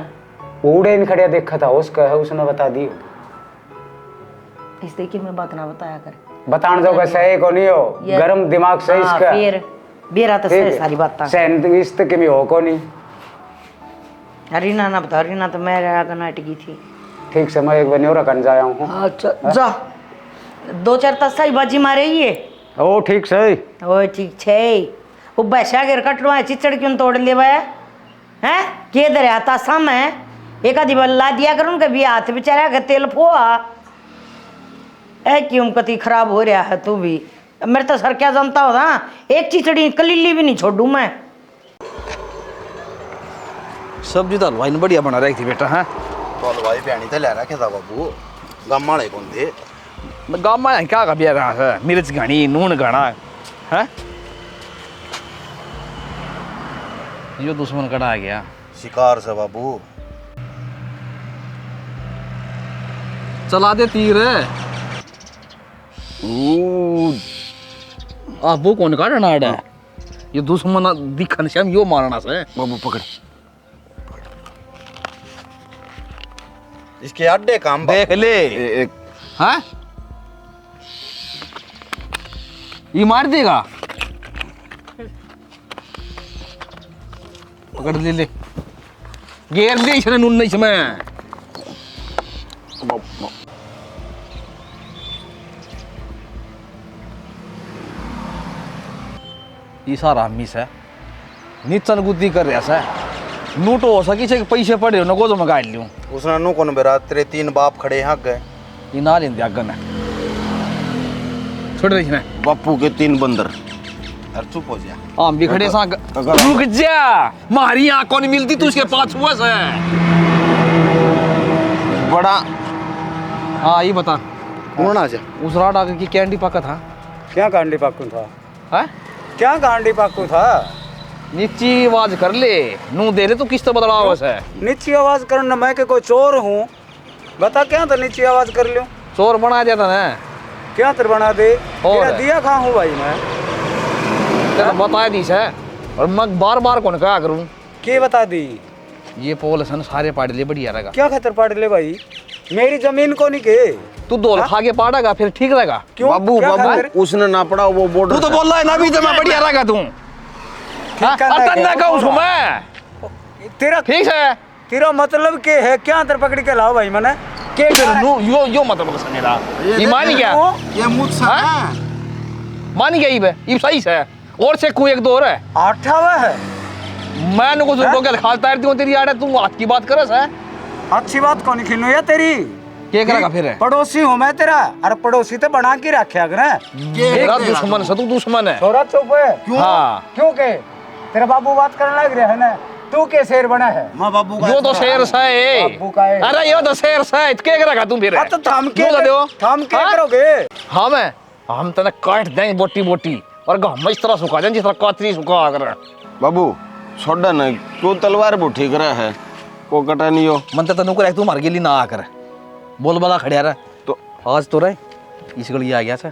वो उड़े इन खड़िया देखा था उसका है उसने बता दी होगी। इस तरीके में बात ना बताया कर बताने जो का सही को नहीं हो गरम दिमाग से इसका फिर बेरा तो सही सारी बात सहन इस तक में हो को नहीं। रीना ना बता रीना तो मैं आगे नाटकी थी ठीक से मैं एक बने और रखन जाया हूँ। अच्छा जा दो चार तस्सा ही बाजी मारे ये ओ ठीक सही ओ ठीक छे वो बैसा गिर कटवा चिचड़ क्यों तोड़ ले बे हैं के दर आता साम है एक आधी बल्ला दिया करूँ कभी हाथ बेचारा का तेल फोआ ऐ क्यों कति खराब हो रहा है तू भी मेरे तो सर क्या जानता हो ना एक चिचड़ी कलीली भी नहीं छोड़ू मैं। सब्जी तो हलवाई ने बढ़िया बना रही थी बेटा। है तो हलवाई बयानी तो ले रखे था बाबू गाँव वाले कौन थे गाँव में क्या बिया रहा है मिर्च घनी नून घना है यो दुश्मन कड़ा आ गया शिकार से बाबू चला दे तीर वो कौन का डनाड है ये दुश्मन दिखन से हम यो मारना से बाबू पकड़ इसके अड्डे काम देख ले एक हाँ ये मार देगा पकड़ ले गेर दे इसने नून नहीं समय ये सारा मिस है नीचन गुद्दी कर रहा है नूटो हो सकी से पैसे पड़े हो ना को तो मैं गाड़ लूँ उसने नु कौन बेरा तेरे तीन बाप खड़े यहाँ गए ये ना लेंदे अगन है छोड़ रही है बापू के तीन बंदर यार चुप हो जा हम भी खड़े सा रुक जा मारी आंखों नहीं मिलती तू उसके पास हुआ है बड़ा हाँ ये बता कौन आ जा उस रात आगे की कैंडी पका था क्या कांडी पाकू था है क्या कांडी पाकू था नीची आवाज कर ले नू दे रहे तू किस तो बदलाव है नीची आवाज करना मैं के कोई चोर हूँ बता क्या था नीची आवाज कर लूं चोर बना दिया था ना क्या तर बना दे और दिया खा हूँ भाई मैं तेरा बताया दी है और मैं बार बार कौन क्या करूँ के बता दी ये पोल सन सारे पाड़ ले बढ़िया रहेगा क्या खतर पाड़ ले भाई मेरी जमीन को नहीं के तू दो खा के पाड़ेगा फिर ठीक रहेगा क्यों बाबू बाबू उसने ना पड़ा वो बॉर्डर तू तो बोल रहा है ना भी तो मैं बढ़िया रहेगा तू तेरा ठीक है तेरा मतलब के है क्या अंतर पकड़ के लाओ भाई मैंने के यो मतलब समझेगा ये मान गया ये मुझसे मान गया ये सही है और से कोई एक दो है अठावा है मैं कुछ लोग खाता है तेरी आड़ तू हाथ की बात करस है अच्छी बात कौन खिलू या तेरी क्या करेगा फिर पड़ोसी हूँ मैं तेरा अरे पड़ोसी तो बना के रखे अगर मेरा दुश्मन है तू दुश्मन है छोरा चुप है क्यों हाँ क्यों के तेरा बाबू बात करने लग रहा है ना तू के शेर बना है माँ बाबू का यो तो शेर है अरे यो तो शेर है क्या करेगा तू फिर तो थाम के करोगे हम तेने काट देंगे बोटी बोटी और हम इस तरह सुखा दें जिस तरह कातरी सुखा कर बाबू छोड़ा ना क्यों तलवार वो ठीक रहा है को कटा नहीं हो मन तो नुकर तू मार गेली ना आकर बोल बला खड़िया रहा तो आज तो रहे इस गली आ गया था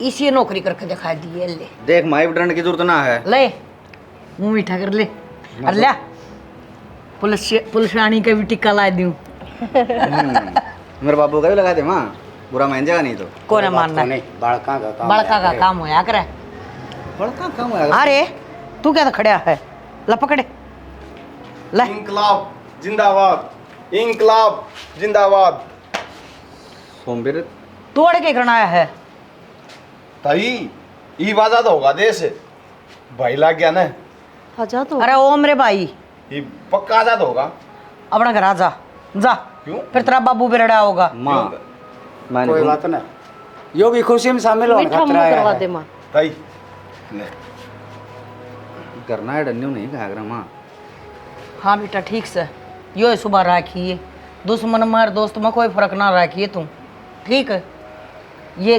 इसी नौकरी करके दिखा दी है। ले देख माई डरने की जरूरत ना है। ले मुंह मीठा कर ले और ले पुलिस रानी का भी टिक्का ला दूं। मेरे बाबू का भी लगा दे माँ, बुरा मान जाएगा नहीं तो। कौन है मानना? नहीं बड़का का काम बड़का का काम होया करे। बड़का काम होगा। अरे तू क्या तो खड़ा है, ला पकड़े ले। इंकलाब जिंदाबाद, इंकलाब जिंदाबाद। सोमवीर तोड़ के करना है ताई ई आजाद होगा देश, भाई लाग गया ना। आजा तो अरे ओ मेरे भाई ये पक्का आजाद होगा। अपना घर आ जा जा, क्यों? फिर तेरा बाबू बेरड़ा होगा। माँ मैंने कोई बात ना, यो भी खुशी में शामिल होने मीठा खातिर मुंह आया करवा है। दे माँ। ताई ले करना है डन्यू नहीं कहा कर माँ। हाँ बेटा ठीक से यो सुबह राखिए, दुश्मन मार दोस्त में कोई फर्क ना रखिए तुम, ठीक है? ये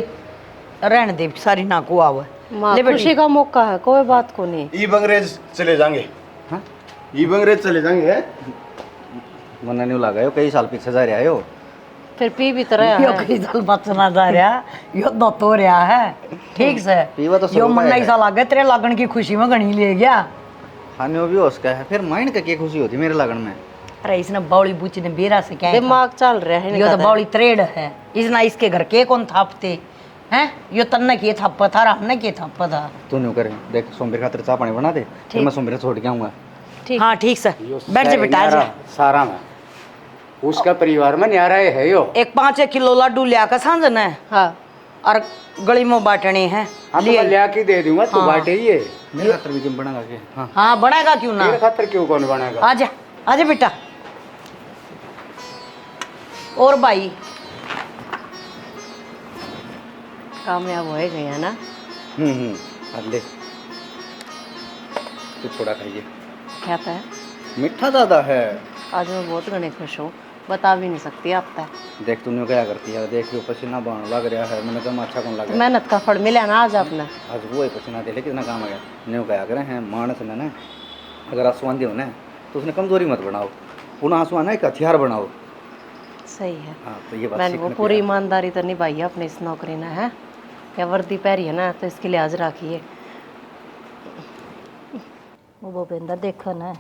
रहने दे सारी ना को आवे। माँ ले बेटी। खुशी का मौका है, कोई बात को नहीं। ई बंगरेज चले जाएंगे। हाँ? ई बंगरेज चले जाएंगे है? मना नहीं लगा कई साल पीछे जा रहा है यो। फिर पी भी तरह यो है। कई साल बचना जा रहा, यो दो तो रहा है, ठीक से? पीवा तो यो सब मन है। ऐसा लगे तेरे लगन की खुशी में गणी ले गया। खाने भी हो उसका है, फिर माइंड का क्या खुशी होती मेरे लगन में। अरे इसने बावली बूची ने बेरा से क्या दिमाग चल रहा है यो इनका तो तो। बावली त्रेड है, इसना इसके घर के कौन थापते हैं? यो तन्ने के थापा था, हमने के थापा था। तू नहीं करे, देख सोमवीर खातिर चाय पानी बना दे, फिर मैं सोमवीर छोड़ के आऊंगा। हाँ ठीक से यो बैठ जा बेटा, आ जा। सारा में उसका परिवार में न्यारा है यो। एक 5 किलो लड्डू लिया का सांझ ने हाँ और गली में बांटने हैं। हाँ तो मैं लिया के दे दूंगा, तू हाँ। बांटे ये। मेरे खातिर भी जिम बना के। हाँ हाँ बढ़ेगा क्यों ना, तेरे खातिर क्यों कौन बनेगा? आजा आजा बेटा। और भाई कामयाब हो गया ना। अब ले तू थोड़ा खाइए, क्या था? मीठा ज्यादा है। आज मैं बहुत घने खुश हूँ, बता भी नहीं सकती आप तक। देख तूने क्या करती है, देख लो पसीना बहाने लग रहा है, मैंने कहा अच्छा कौन लग रहा है। मेहनत का फल मिला ना आज अपना। आज वो ही पसीना दे ले कितना काम आ गया। न्यू क्या करे हैं मानस ने ना, अगर आंसू आंधी हो ना तो उसने कमजोरी मत बनाओ, पुनः आंसू आना एक हथियार बनाओ। सही है। हाँ तो ये बात मैंने वो सीखने पूरी की ईमानदारी तो निभाई है अपनी इस नौकरी ने, है या वर्दी पहरी है ना, तो इसके लिहाज रखिए। वो भूपेंद्र देखो ना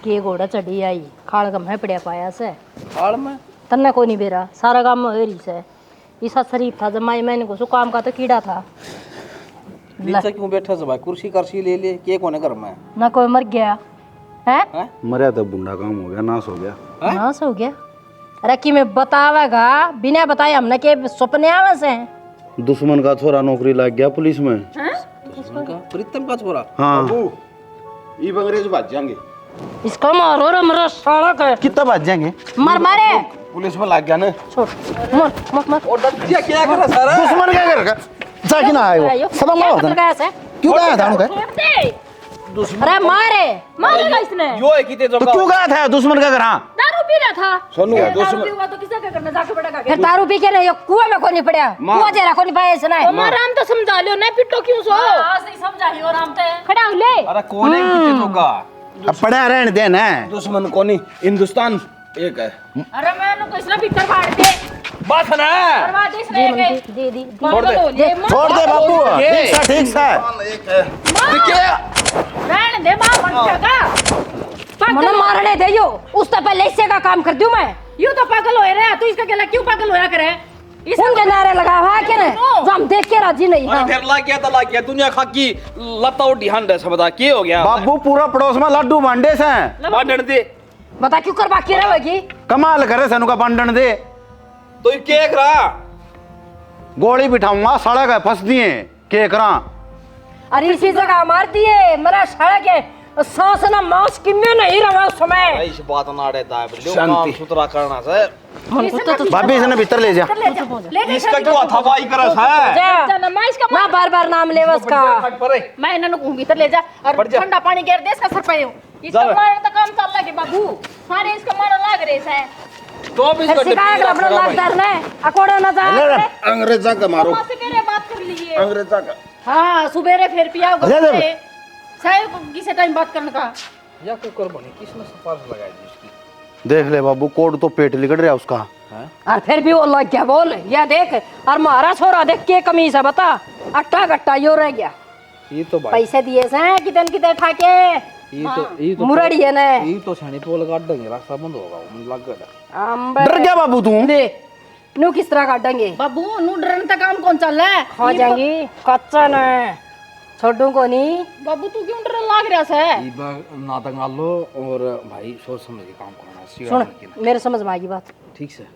के घोड़ा चढ़ी आई खाड़ गम है पड़िया पाया से हाल में तन्ने को नहीं बेरा सारा काम हेरी से ईसा शरीफ था जमाई मैंने को सो काम का तो कीड़ा था नीचे क्यों बैठा से भाई, कुर्सी कर्सी ले ले के कोने घर में ना कोई मर गया है मरा तो बुंडा काम हो गया, नाश हो गया। नाश हो गया। अरे कि मैं बतावेगा बिना बताए हमने के सपने आवे से दुश्मन का छोरा नौकरी लग गया पुलिस में। प्रीतम का छोरा। हाँ ई बंगरेज भाग जाएंगे। इसको मारो रे मेरा साला के कितना भाग जाएंगे? मर मारे पुलिस में लग गया ना। छोड़ मर मर मर और दत्तिया क्या कर रहा सारा? दुश्मन क्या करेगा? जाके ना आयो सब मार क्या होता से क्यों गया था उनका? अरे मारे मारेगा इसने यो है किते जो तो क्यों गया था दुश्मन का घर? हाँ दारू पी रहा था सुनो दारू पीऊंगा तो किसे क्या करना जाके पड़ेगा फिर दारू पी के नहीं कुआं में कोनी पड़या कुआं जरा कोनी पाए इसने मां राम तो समझा लियो नहीं पिटो क्यों सो? हां सही समझाई और हम ते खड़ा हो ले। अरे कौन है किते जो का? अब पड़ा रहने दे ना। दुश्मन कौन? हिंदुस्तान एक है। अरे मैंने को इसने भीतर फाड़ दे बात ना करवा दे इसने दे दी छोड़ दे छोड़ दे बाबू, ठीक सा एक है। देखिए रहने दे मां बच्चा का मना मारने दे यो उससे पहले इससे का काम कर दूं मैं यूं तो पागल हो रहा है, तू इसका केला क्यों पागल होया करे? उनके नारे लगा हुआ के ने जो हम देख के राजी नहीं अरे हां फिर ला क्या तला क्या दुनिया खा की लता उठी हंड सब बता के हो गया बाबू पूरा पड़ोस में लड्डू बांटे से बांटन दे बता क्यों करवा के रहेगी कमाल करे सनु का बांटन दे। तो ये केक रहा गोली बिठाऊंगा सड़क है फंस दिए के करा। अरे इसी जगह मार दिए मेरा सड़क है सांस ना मांस किम्मे नहीं रहा उस समय इस बात ना रहता है लो शांति। काम सुथरा करना सर भाभी इसने भीतर ले जा। इसका क्यों हथापाई करस है जा ना बार बार नाम ले उसका मैं इन्हें कहूं भीतर ले जा और ठंडा पानी गिर दे इसका सर पे इसका मारने तो काम चल रहा है बाबू, सारे इसका मारने लग रहे हैं। तो भी फिर शिकायत अपना लागदार ने अकोड़ा ना जा अंग्रेजा का मारो, से मेरे बात कर लीजिए। अंग्रेजा का। हाँ सुबेरे फिर पिया अरे दे। साहब किसे टाइम बात करने का या कुकर बनी किसने सिफारिश लगाई थी इसकी? देख ले बाबू, कोड तो पेट लिकड़ रहा उसका। और फिर भी वो लग गया बोल, या देख और मारा छोरा देख के कमीज है बता, अट्टा गट्टा यो रह गया। ये तो भाई पैसे दिए से कितने ठाके ये तो मुरड़ी है ना, ये तो छानी पोल काट देंगे, रास्ता बंद होगा, मुझे लग गया। डर गया बाबू तू? ले नू किस तरह काटेंगे बाबू नू डरने तक काम कौन चल रहा है? हो जाएंगी कच्चा न छोड़ू को नहीं। बाबू तू क्यों डर लाग रहा है? ये बार नाटक गा लो और भाई सोच समझ के काम करना। सुन मेरे समझ में आ गई बात, ठीक से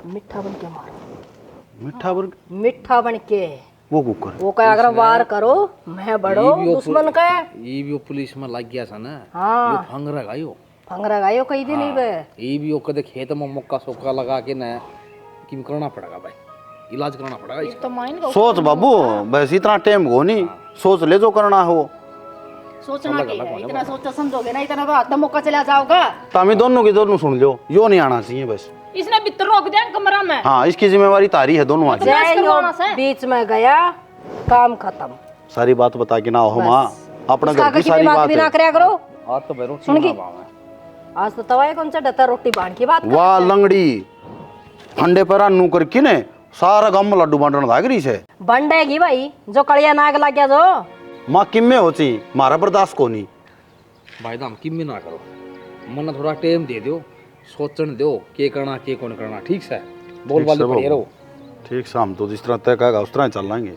मिठा बन के मार, मिठा बन के वो कुकर वो क्या अगर वार करो मैं बड़ो दुश्मन का ये भी वो पुलिस में लग गया था ना। हाँ। ये फंग रहा यो गायो कई दिन नहीं बे। ये भी वो कदे खेत में मक्का सोका लगा के ना किम करना पड़ेगा भाई, इलाज कराना पड़ेगा इसका। तो माइन का सोच बाबू, बस इतना टाइम हो नहीं, सोच ले जो करना हो। सोचना क्या है, इतना सोचा समझोगे ना, इतना बात मौका चला जाओगा। तामी दोनों की दोनों सुन लो, यो नहीं आना चाहिए बस। इसने भीतर रोक दिया कमरा में। हाँ, इसकी जिम्मेवारी तारी है दोनों आज। बीच में गया काम खत्म। सारी बात बता के ना हो माँ, अपना घर की सारी बात भी ना है। करया करो। आज तो बैरो सुन की आज तो तवाए कौन सा डता रोटी बांध की बात वाह लंगड़ी ठंडे पर नू करके ने सारा गांव में लड्डू बांटन लाग रही से। बंडेगी भाई जो कड़िया नाग लग गया जो माँ किम्मे होची, मारा बर्दाश्त को नहीं। भाई दाम किम भी ना करो, मन थोड़ा टाइम दे दो, सोचने दो के करना के कौन करना। ठीक से बोल वाले पड़े रहो। ठीक से हम तो जिस तरह तय कहेगा उस तरह चल लेंगे।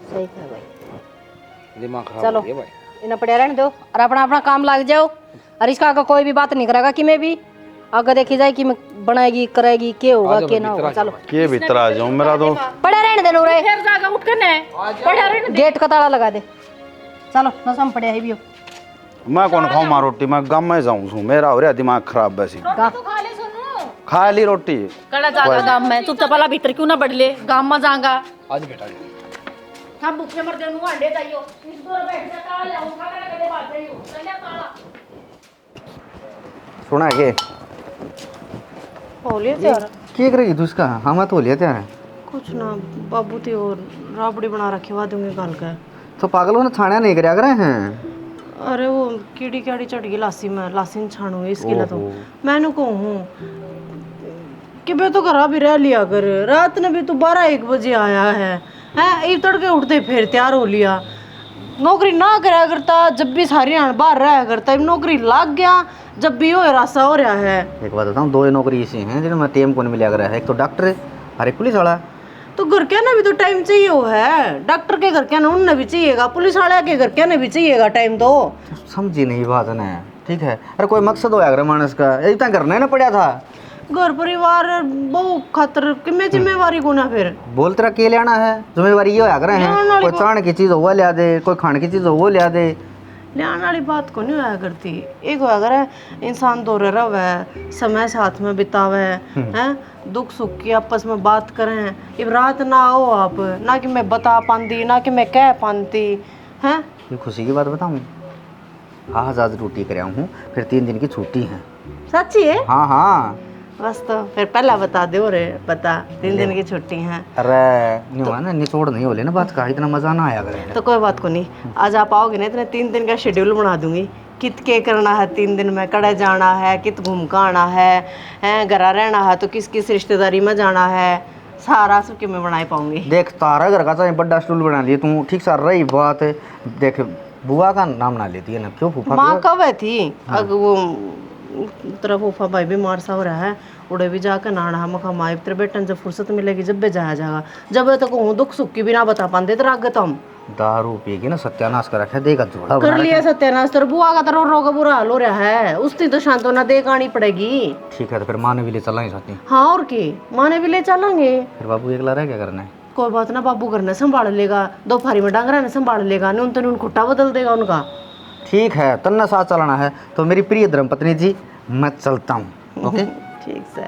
सही है भाई, दिमाग खराब चलो हो गया भाई। इन्हें पड़े रहने दो और अपना अपना काम लग जाओ। और इसका आगे कोई भी बात नहीं करेगा कि मैं भी आगे देखी जाए कि मैं बनाएगी करेगी के होगा के ना होगा। चलो के भीतर आ जाऊं, मेरा तो पड़े रहने दे नूरे, फिर जाकर उठ कर ने पड़े रहने दे। गेट का ताला लगा दे। चलो नसम पड़े है भी मैं कौन खाऊं मां रोटी, मैं गांव में जाऊं सू, मेरा हो रहा दिमाग खराब वैसे। तो खा ले सुनो, खा ली रोटी। कड़ा जागा गांव में चुपचाप वाला भीतर क्यों ना बढ़ ले, गांव में जागा आज बेटा हम भूखे मर जाऊं अंडे चाहिए इस दौर बैठ जा ताला ले उठा कर कदे बात रही हो चल जा ताला सुना के हो लिया तैयार? क्या करेगी तू इसका? हाँ मैं तो हो लिया तैयार है। कुछ ना बाबू थी और राबड़ी बना रखे हुआ दूंगी कल का। तो पागल होने छाणा नहीं करया करे हैं। अरे वो कीड़ी काड़ी चढ़ गई लासी में, लासी में छाणू इसके लिए तो मैंने कहूँ कि बे तो घर भी रह लिया कर, रात ने भी तो 12-1 बजे आया है एक तड़के उठते फिर तैयार हो लिया। नौकरी ना कराया करता, जब भी सारी बाहर रहा करता, नौकरी लग गया जब भी हो रास्ता हो रहा है। एक बात बताऊँ, 2 नौकरी ऐसी हैं जिनमें टाइम कौन मिला करा है, एक तो डॉक्टर है और एक पुलिस वाला। तो घर के ना भी तो टाइम चाहिए हो है, डॉक्टर के घर के ना उनने भी चाहिएगा, पुलिस वाले के घर के ना भी चाहिएगा टाइम। तो समझी नहीं बात ना, ठीक है। अरे कोई मकसद होया करे मानस का, इतना करना ही ना पड़ा था। घर परिवार बहु खातर कि मैं जिम्मेवारी को ना फिर बोल तेरा के लेना है, जिम्मेवारी ये होया करे हैं। कोई चाण की चीज हुआ लिया दे, कोई खाने की चीज हुआ लिया दे, लियाने वाली बात को नहीं होया करती। एक होया करे इंसान दौरे रहे, समय साथ में बितावे हैं, दुख सुख की आपस में बात करें। अब रात ना आओ आप, ना कि मैं बता पाती ना कि मैं कह पाती हैं। ये खुशी की बात बताऊँ, आज ड्यूटी कराया हूँ, फिर 3 दिन की छुट्टी है। सच्ची है? हाँ हाँ बस तो फिर पहला बता दो रे, बता 3 दिन की छुट्टी है। अरे नहीं हुआ ना, निचोड़ नहीं हो लेना बात का, इतना मजा ना आया करे। तो कोई बात को नहीं, आज आप आओगे ना इतने 3 दिन का शेड्यूल बना दूंगी, कित के करना है 3 दिन में, कड़े जाना है, कित घूम का आना है घर रहना है तो किस किस रिश्तेदारी में जाना है, सारा सबके मैं बना पाऊंगी। देख तारा घर का चाहे बड़ा स्टूल बना लिए तू, ठीक सा रही बात है। देख बुआ का नाम ना लेती है ना, क्यों फूफा माँ कब है थी अगर वो तेरा फूफा भाई बीमार सा हो रहा है, उड़े भी जाकर नाना हम खमाए तेरे बेटन जब फुर्सत मिलेगी जब भी जाया जाएगा। जब तक हूँ दुख सुख की बिना बता पाते तेरा आगे तो हम दारू पिएगी ना सत्यानाश कर रखा, देगा जोड़ा कर लिया सत्यानाश। तेरा बुआ का तेरा रोगा बुरा हाल हो रहा है, उस दिन तो सांत्वना दे आनी पड़ेगी। ठीक है तो फिर माँ ने भी ले चला ही साथी। हाँ और की माँ ने भी ले चलेंगे। फिर बाबू एकला रह क्या करना है? कोई बात ना, बाबू घर ने संभाल लेगा, दोपहरी में डांगरा ने संभाल लेगा, उन तो उन खुट्टा बदल देगा उनका। ठीक है तन्ना साथ चलाना है तो मेरी प्रिय धर्मपत्नी जी मैं चलता हूँ। ओके ठीक से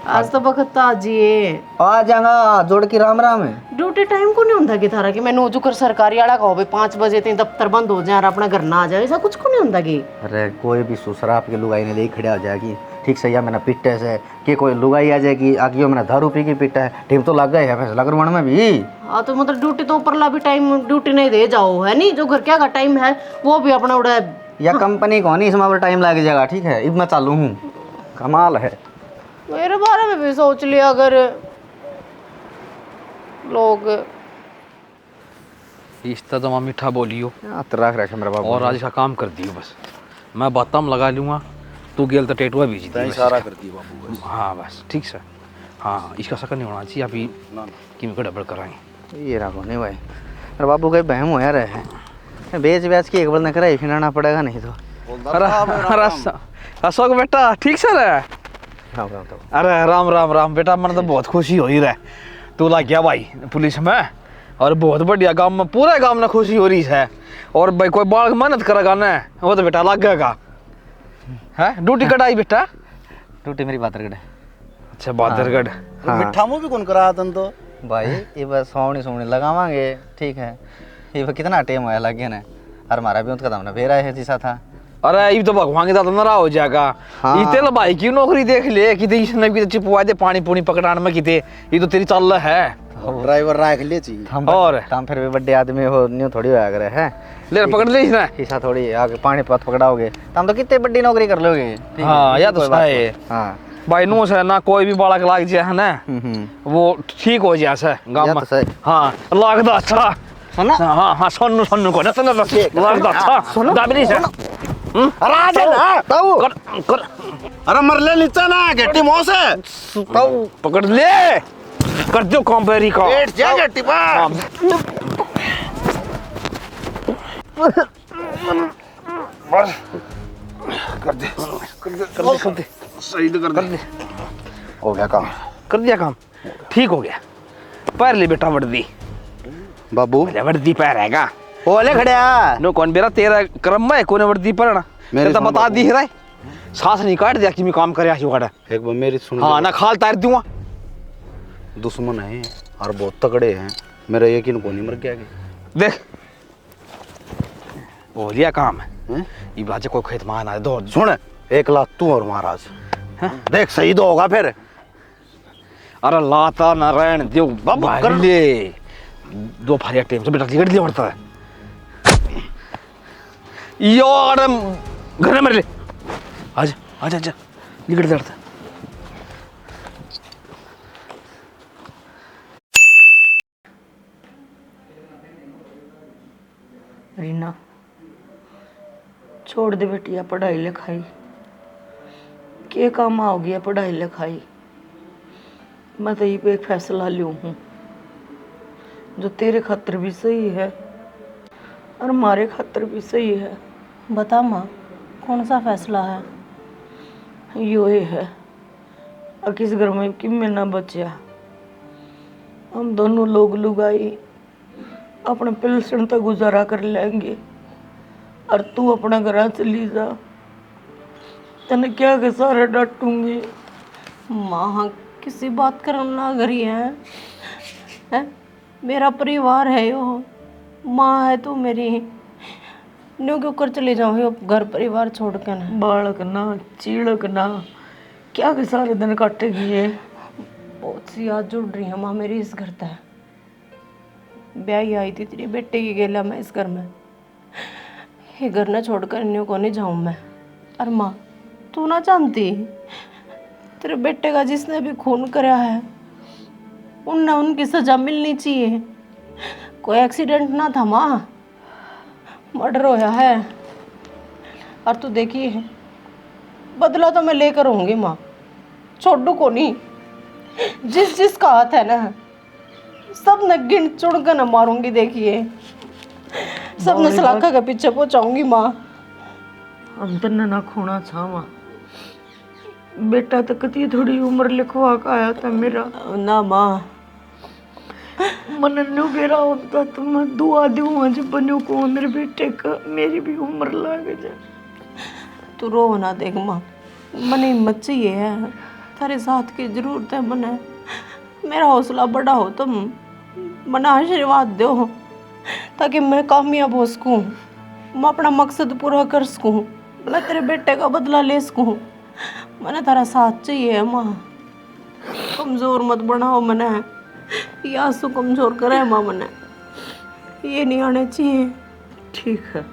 आज तो वक्त आजिए आ जाऊंगा, जोड़ की राम राम है। ड्यूटी टाइम को नहीं होता कि थारा कि मैंने जो कर सरकारी वाला कहो 5 बजे तक दफ्तर बंद हो जाए और अपना घर ना आ जाए, ऐसा कुछ को नहीं होता कि। अरे कोई भी सुसरा आपकी लुगाई ने ले खड़ा हो जाएगी, ठीक से या मैंने पिट्टे से कि कोई लुगाई आ जाएगी आगे मैंने दारू पी की पिट्टा है, टाइम तो लग गया है फैसला करवाने में भी। हाँ तो मतलब ड्यूटी तो ऊपरला भी टाइम ड्यूटी नहीं दे जाओ है नहीं, जो घर क्या का टाइम है वो भी अपना उड़ा या कंपनी को नहीं इसमें टाइम लग जाएगा। ठीक है अब मैं चालू हूँ, कमाल है। मेरे बारे में भी सोच लिया अगर लोग। इस तरह तो मीठा बोलियो रख रखे मेरा बाबू। और आज का काम कर दियो बस। मैं बातम लगा लूँगा, तू गेल तो टेटुआ बीज दी सारा कर दियो बाबू बस। हाँ बस ठीक से। हाँ इसका शक्ल नहीं होना चाहिए, अभी कीम को डबल कराएंगे। ये रखो नहीं भाई, अरे बाबू कहीं बहम हो यार है, बेच बेच के एक बार न कराई खिलाना पड़ेगा नहीं तो। अशोक बेटा ठीक से रहे। अरे राम राम राम बेटा, मन तो बहुत खुशी हो ही रहा। तू लग गया भाई पुलिस में, और बहुत बढ़िया, गांव में पूरे गांव में खुशी हो रही है। और भाई कोई बाल मेहनत करेगा ना वो तो बेटा लग गएगा है। ड्यूटी कटाई बेटा? ड्यूटी मेरी बादरगढ़ है। अच्छा बादरगढ़। हाँ। मिठा मुँह भी कौन करा तन तो भाई ये बस सोमनी सोमनी लगावांगे ठीक है। ये कितना टाइम होया लगे ना, और हमारा भी उनका दामना बेरा है जैसा था। अरे ये तो भगवान के साथ नाराज हो जाएगा। हाँ। इतने लो भाई की नौकरी देख ले कि इसने भी चिपवा दे पानी पूनी पकड़ाने में किते। ये तो तेरी चल है। ड्राइवर रख ले चाहिए। और हम फिर भी बड़े आदमी हो न्यू थोड़ी होया करे है। ले पकड़ ले इसने हिस्सा थोड़ी आगे पानी पत पकड़ाओगे हम तो कितने बड़ी नौकरी कर लोगे। हाँ या तो है। हाँ भाई नो से ना कोई भी बालक लाग जाए है ना वो ठीक हो जाए से गांव में। हाँ लागदा अच्छा सुना। हाँ हाँ सोनू सोनू को ना लागदा अच्छा सुनो दाबरी से। अरे मर ले नीचे ना गट्टी मुंह से पकड़ ले कर दो कॉम्पेरी का बैठ जा गट्टी पर। बस कर दे सही तो कर दे। हो गया काम, कर दिया काम, ठीक हो गया। पैर ले बेटा वर्दी बाबू वर्दी पैर रहेगा। ओले खड़िया नो कौन बेरा तेरा क्रम में कोने वर्दी पर ना मेरे तो बता दी है सांस नहीं काट दिया कि मैं काम करे आशु काटा। एक बार मेरी सुन। हाँ ना खाल तार दूंगा। दुश्मन है और बहुत तगड़े हैं, मेरा यकीन को नहीं मर गया। देख हो लिया काम है। ये बाजे कोई खेत मान आए दो सुन 1 लाख तू और महाराज देख सही तो होगा फिर। अरे लाता नारायण देव बाबा कर ले दो फारिया टेम से बेटा लिगड़ दिया पड़ता है यार। घर में मेरे ले आजा आजा आजा लिगड़ दिया पड़ता है। रीना छोड़ दे बेटिया पढ़ाई लिखाई, क्या काम आओगी पढ़ाई लिखाई। मैं तो ये पे एक फैसला लियो हूँ जो तेरे खातर भी सही है और हमारे खातर भी सही है। बता माँ कौन सा फैसला है? यो ये है और किस घर में कि मैं ना बचा, हम दोनों लोग लुगाई अपने पेंशन तक गुजारा कर लेंगे और तू अपना घर चली जा। तने क्या के सारे डांटूंगी। माँ किसी बात कर ना करी है? मेरा परिवार है यो, माँ है तू मेरी, न्यू क्यों कर चले जाऊँ यो घर परिवार छोड़ के ना। बालक ना चीड़क ना क्या के सारे दिन काटेगी ये। बहुत सी याद जुड़ रही है माँ मेरी इस घर तक। ब्याही आई थी तेरी बेटे की गेला मैं इस घर में, ये घर ना छोड़कर न्यू को नहीं जाऊँ मैं। और माँ तू ना जानती तेरे बेटे का जिसने भी खून कराया है उनने उनकी सजा मिलनी चाहिए। कोई एक्सीडेंट ना था माँ, मर्डर होया है। और तू देखिए बदला तो मैं लेकर होंगी माँ, छोड़ू को नहीं। जिस जिसका हाथ है ना सब ने गिन चुन कर न मारूंगी। देखिए सब ने सलाखा के पीछे पहुंचाऊंगी माँ। हम तन्ने ना खोना छावा, बेटा तो कती थोड़ी उम्र लिखवा का आया था मेरा ना माँ। मन न्यू बेरा होता तो मैं दुआ दूँ जब बनू को मेरे बेटे का मेरी भी उम्र लाग जाए। तू रो ना देख माँ, मन हिम्मत चाहिए है, तेरे साथ की जरूरत है मने। मेरा हौसला बड़ा हो तुम, मना आशीर्वाद दो ताकि मैं कामयाब हो सकूँ, मैं अपना मकसद पूरा कर सकूँ, मैं तेरे बेटे का बदला ले सकूँ। मैंने तेरा साथ चाहिए है माँ, कमज़ोर मत बनाओ मने, ये आंसू कमज़ोर करे माँ मने, ये नहीं आने चाहिए। ठीक है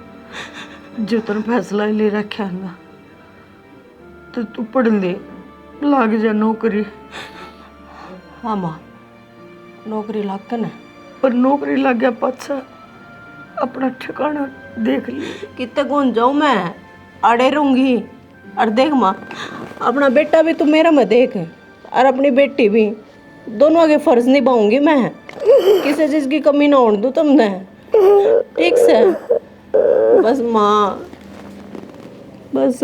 जो तेने फैसला ले रखा है ना तो तू पढ़ ले, लाग जा नौकरी। हाँ माँ, नौकरी लाग के ना, पर नौकरी लग गया पाछा अपना ठिकाना देख ली। कितने कौन जाऊँ मैं, अड़े रहूंगी। और देख माँ, अपना बेटा भी तू मेरा में देख, और अपनी बेटी भी, दोनों आगे फर्ज निभाऊंगी मैं। किसी चीज की कमी ना होने दूँ तुमने, ठीक से? बस माँ, बस।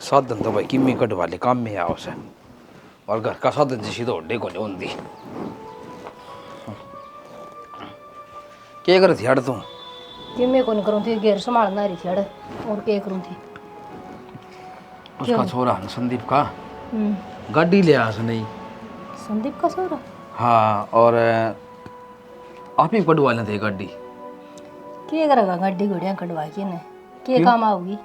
साधन तो भाई किम्मी कटवा ले, काम में आओ से, और घर का साधन जिसी तो ओडे को नहीं होंदी। क्या कर थी हड़ तू? ये मैं कौन करूँ थी, घेर संभालना रही थी अड़े, और क्या करूँ थी? उसका छोरा है संदीप का, गाड़ी ले आस नहीं। संदीप का छोरा? हाँ, और आप ही कटवा लेते गाड़ी। क्या करेगा गाड़ी घोड़ियाँ कटवा के ने, क्या काम आओगी?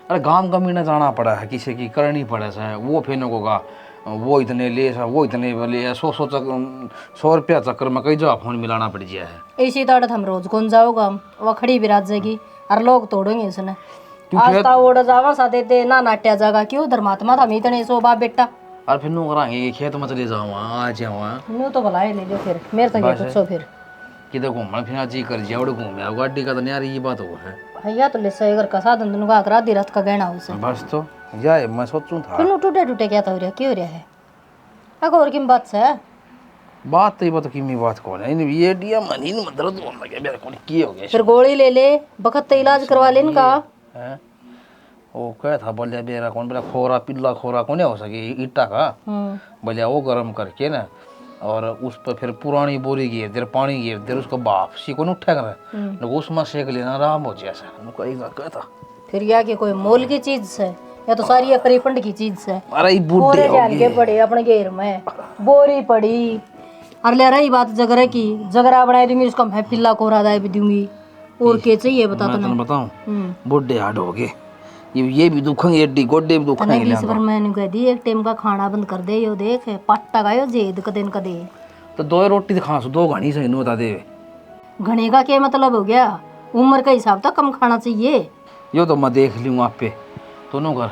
अरे गांव कमीना जाना पड़ा है, किसी की करनी पड़े से, वो फिर होगा वो इतने ले सा, वो इतने ले, 100 रुपया चक्कर में कई जगह फोन मिलाना पड़ गया है। ऐसी तो हम रोज कौन जाओगा, वो खड़ी भी रात जाएगी और लोग तोड़ेंगे इसने। आज ता ओड़ जावा सा देते ना नाट्या जागा, क्यों धर्मात्मा था इतने सो बाप बेटा। और फिर नू कराएंगे खेत में चले जाऊँ, आ जाऊँ नू तो भला ले लो फिर, मेरे तक ये पूछो फिर किधर घूमना फिर जी कर जाओ, घूमे आओ गाड़ी का तो नहीं आ रही, ये बात हो है भैया। तो ले सही अगर का साधन दोनों का आकरा दी रात का गहना उसे बस। तो जाए मैं सोचूं था फिर टूटे टूटे क्या था, क्या हो रहा है? अगर और किम बात से बात तो ये बात की बात कौन है, ये डिया मनी में दर्द होने लगे मेरे को, की हो गया फिर गोली ले ले, बखत इलाज करवा ले इनका। है वो क्या था बोले बेरा कौन, बोला खोरा पिल्ला खोरा कौन हो सके ईटा का, बोले वो गर्म करके ना, और उस पर फिर पुरानी बोरी गिर देर, पानी गिर देर, उसको वापसी को उठा कर उसमें सेक लेना, आराम हो जाए क्या था। फिर या कि कोई मोल की चीज से, या तो सारी अकरी फंड की चीज से। अरे बूढ़े जान के पड़े अपने घेर में, बोरी पड़ी। और ले रही बात जगरा की, जगरा बनाई दूंगी उसका, मैं पिल्ला कोरा दाए भी दूंगी, और क्या चाहिए बता। मैं बताऊं, बुढ़े हाड हो गए, ये भी दुखेंगे, एडी गोडे भी दुखेंगे। इस पर मैंने कह दी एक टाइम का खाना बंद कर दे, यो देख पट्टा गायो जेद कदे न कदे। तो 2 रोटी दिखा सो, 2 घनी से बता दे। घने का क्या मतलब हो गया, उम्र का हिसाब तो कम खाना चाहिए। यो तो मैं देख लूँ आप पे, दोनों घर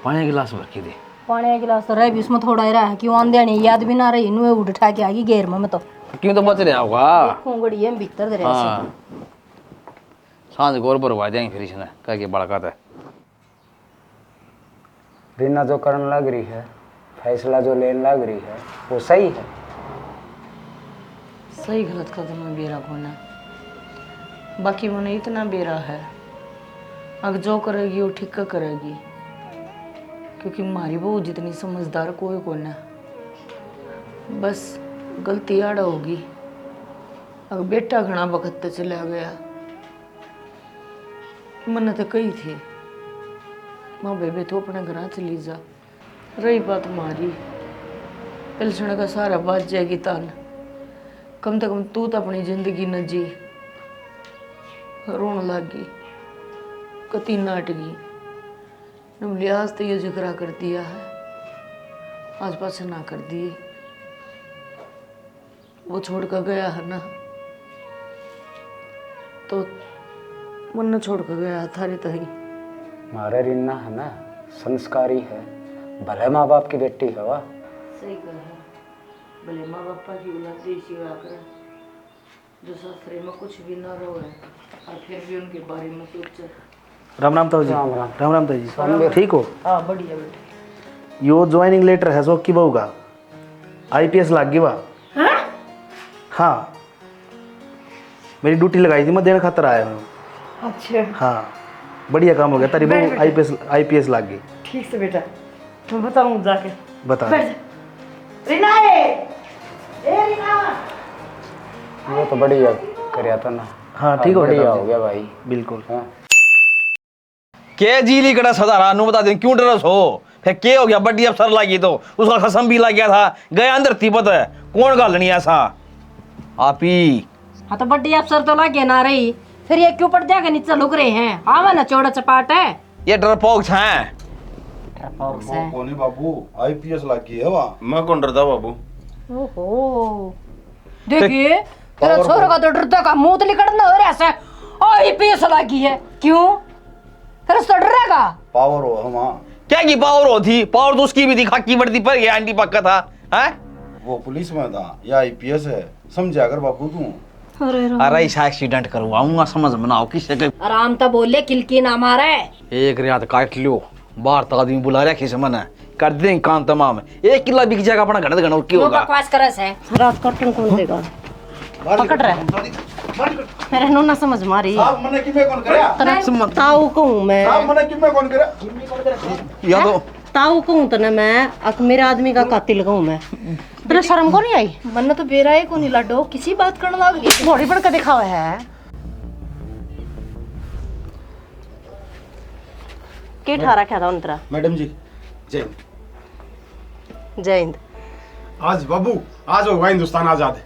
पानी गिलास भर के दे। पानी का गिलास तो रह भी उसमें थोड़ा ही रहा है, क्यों आंधे नहीं याद भी ना रही, नुए उठा के आगी घेर में तो क्यों तो बच रहा होगा, खूंगड़ी है भीतर दे हाँ। सांझ गोर भरवा देंगे फिर इसने कह के बड़का था। रीना जो करने लग रही है, फैसला जो लेने लग रही है, वो सही है। सही गलत का तो मैं बेरा होना, बाकी मैंने इतना बेरा है, अगर जो करेगी वो ठीक करेगी, क्योंकि मारी बहू जितनी समझदार कोई को ना, बस गलती आड़ा होगी। अगर बेटा घना वक्त तो चला गया, मैंने तो कही थी माँ बेबे तो अपने घर चली जा। रही बात मारी पेंशन का सारा बच जाएगी तान, कम से कम तू तो अपनी जिंदगी न जी। रोन लगी, कती नाटगी, लिहाज तो ये जिक्र कर दिया है, आज पास ना कर दी। वो छोड़ कर गया है ना, तो मन छोड़ कर गया थारी तही। मारे रीना है ना, संस्कारी है, भले माँ बाप की बेटी है वाह। सही कहा, भले माँ बापा की औलाद देसी आकर जो ससुरे में कुछ भी ना रो है, और फिर भी उनके बारे में सोचे। राम राम ताऊ जी। राम राम ताऊ जी, ठीक हो? हाँ बढ़िया बेटे। यो ज्वाइनिंग लेटर है की बहू का, IPS लाग गई वाह। हाँ, मेरी ड्यूटी लगाई थी, मैं देने खातर आया हूँ। अच्छा हाँ, बढ़िया काम हो गया, तारी बहू IPS लाग गई। ठीक से बेटा, मैं बताऊँ जाके। बता। रीना वो तो बढ़िया करया था ना। हाँ ठीक हो बढ़िया हो गया भाई, बिल्कुल। हाँ। के जीली कड़ा सदा नु बता दे क्यों डरस हो, फिर के हो गया, बड्डी अफसर लागी तो उसका खसम भी लग गया था, गया अंदर थी पता है कौन गल नहीं ऐसा आप ही। हाँ तो बड्डी अफसर तो लगे ना रही, फिर ये क्यों पड़ जाके नीचे लुक रहे हैं, आवा ना चौड़ा चपाट है। ये डरपोक है, डरपोक है कोनी बाबू, IPS लाग गई है वहाँ। मैं कौन डरता बाबू। ओहो देखिए तेरा छोरा का तो डरता का मुंह तो निकलना हो रहा है, IPS लगी है क्यों? फिर तो डरेगा। पावर हो हम क्या की पावर होती? पावर तो उसकी भी थी, खाकी वर्दी पर गया आंटी पक्का था। हैं? वो पुलिस में था या आईपीएस है, समझा कर बापू तू। अरे इस एक्सीडेंट करवाऊंगा, समझ में ना आओ किससे के। आराम तो बोले किलकी ना मारे। एक रियात काट लियो, बाहर तो आदमी बुला रहा किसे मना कर देंगे काम तमाम। 1 किलो बिक जाएगा अपना घड़ घड़ की होगा। बकवास करे से रात कटन कौन देगा? पकड़ रहा है मेरे नो ना समझ मारी। साहब मने किमे कौन करया? ताऊ कहूं मैं। साहब मने किमे कौन करया? या तो ताऊ कहूं तो ना मैं मेरे आदमी का कातिल कहूं मैं। तेरे शर्म को नहीं आई? मन तो बेराए को नहीं लाडो, किसी बात करने लग गई। बॉडी बढ़ के दिखावा है के ठारा क्या था उनतरा? मैडम जी जय जय हिंद। आज बाबू आज होगा हिंदुस्तान आजाद।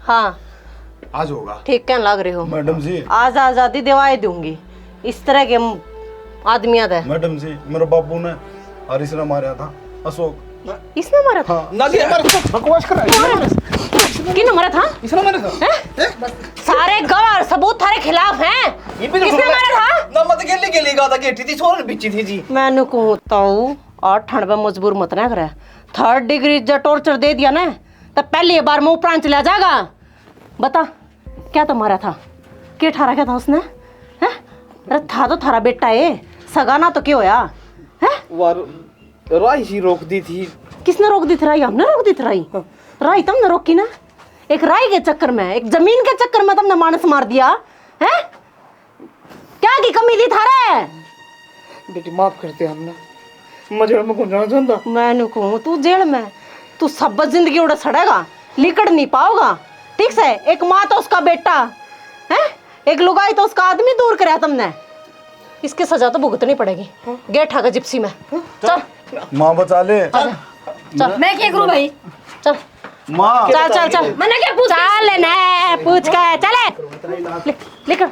हाँ आज होगा। ठीक कहने लग रही हो मैडम जी। आज आजादी दिवाई दूंगी इस तरह के आदमी है। मैडम जी मेरे बाबू ने और इसने मारा था अशोक। इसने मारा था? ना दे बकवास कर रहा है। किसने मारा था? इसने मारा था। सारे गवाह सबूत थारे खिलाफ हैं। किसने मारा था? ना मत के लिए गाता गेटी थी छोड़ बिची थी जी। मैंने कहूँ और ठंड में मजबूर मत ना करे। 3rd डिग्री जब टॉर्चर दे दिया ना तब पहली बार मुंह प्राण चला जाएगा। बता क्या तो मारा था? क्या ठारा क्या था उसने? हैं? अरे था तो थारा बेटा है, सगाना तो क्या होया? हैं? राई सी रोक दी थी। किसने रोक दी थी राई? हमने रोक दी थी राई। राई तुमने रोकी ना। एक राई के चक्कर में, एक जमीन के चक्कर में तुमने मानस मार दिया है। क्या की कमी थी थारे? बेटी माफ करते हमने, मैं जेल में कौन जाना चाहता। मैंने कहूँ तू जेल में तू सब जिंदगी उड़ा सड़ेगा, लिकड़ नहीं पाओगा। ठीक से एक माँ तो उसका बेटा है, एक लुगाई तो उसका आदमी दूर कराया तुमने। इसकी सजा तो भुगतनी पड़ेगी। गेट आगे जिप्सी में। चल माँ बचा ले। चल मैं क्या करूं भाई? चल माँ चल चल चल मैंने क्या पूछ? चल ना पूछ के चले। लिख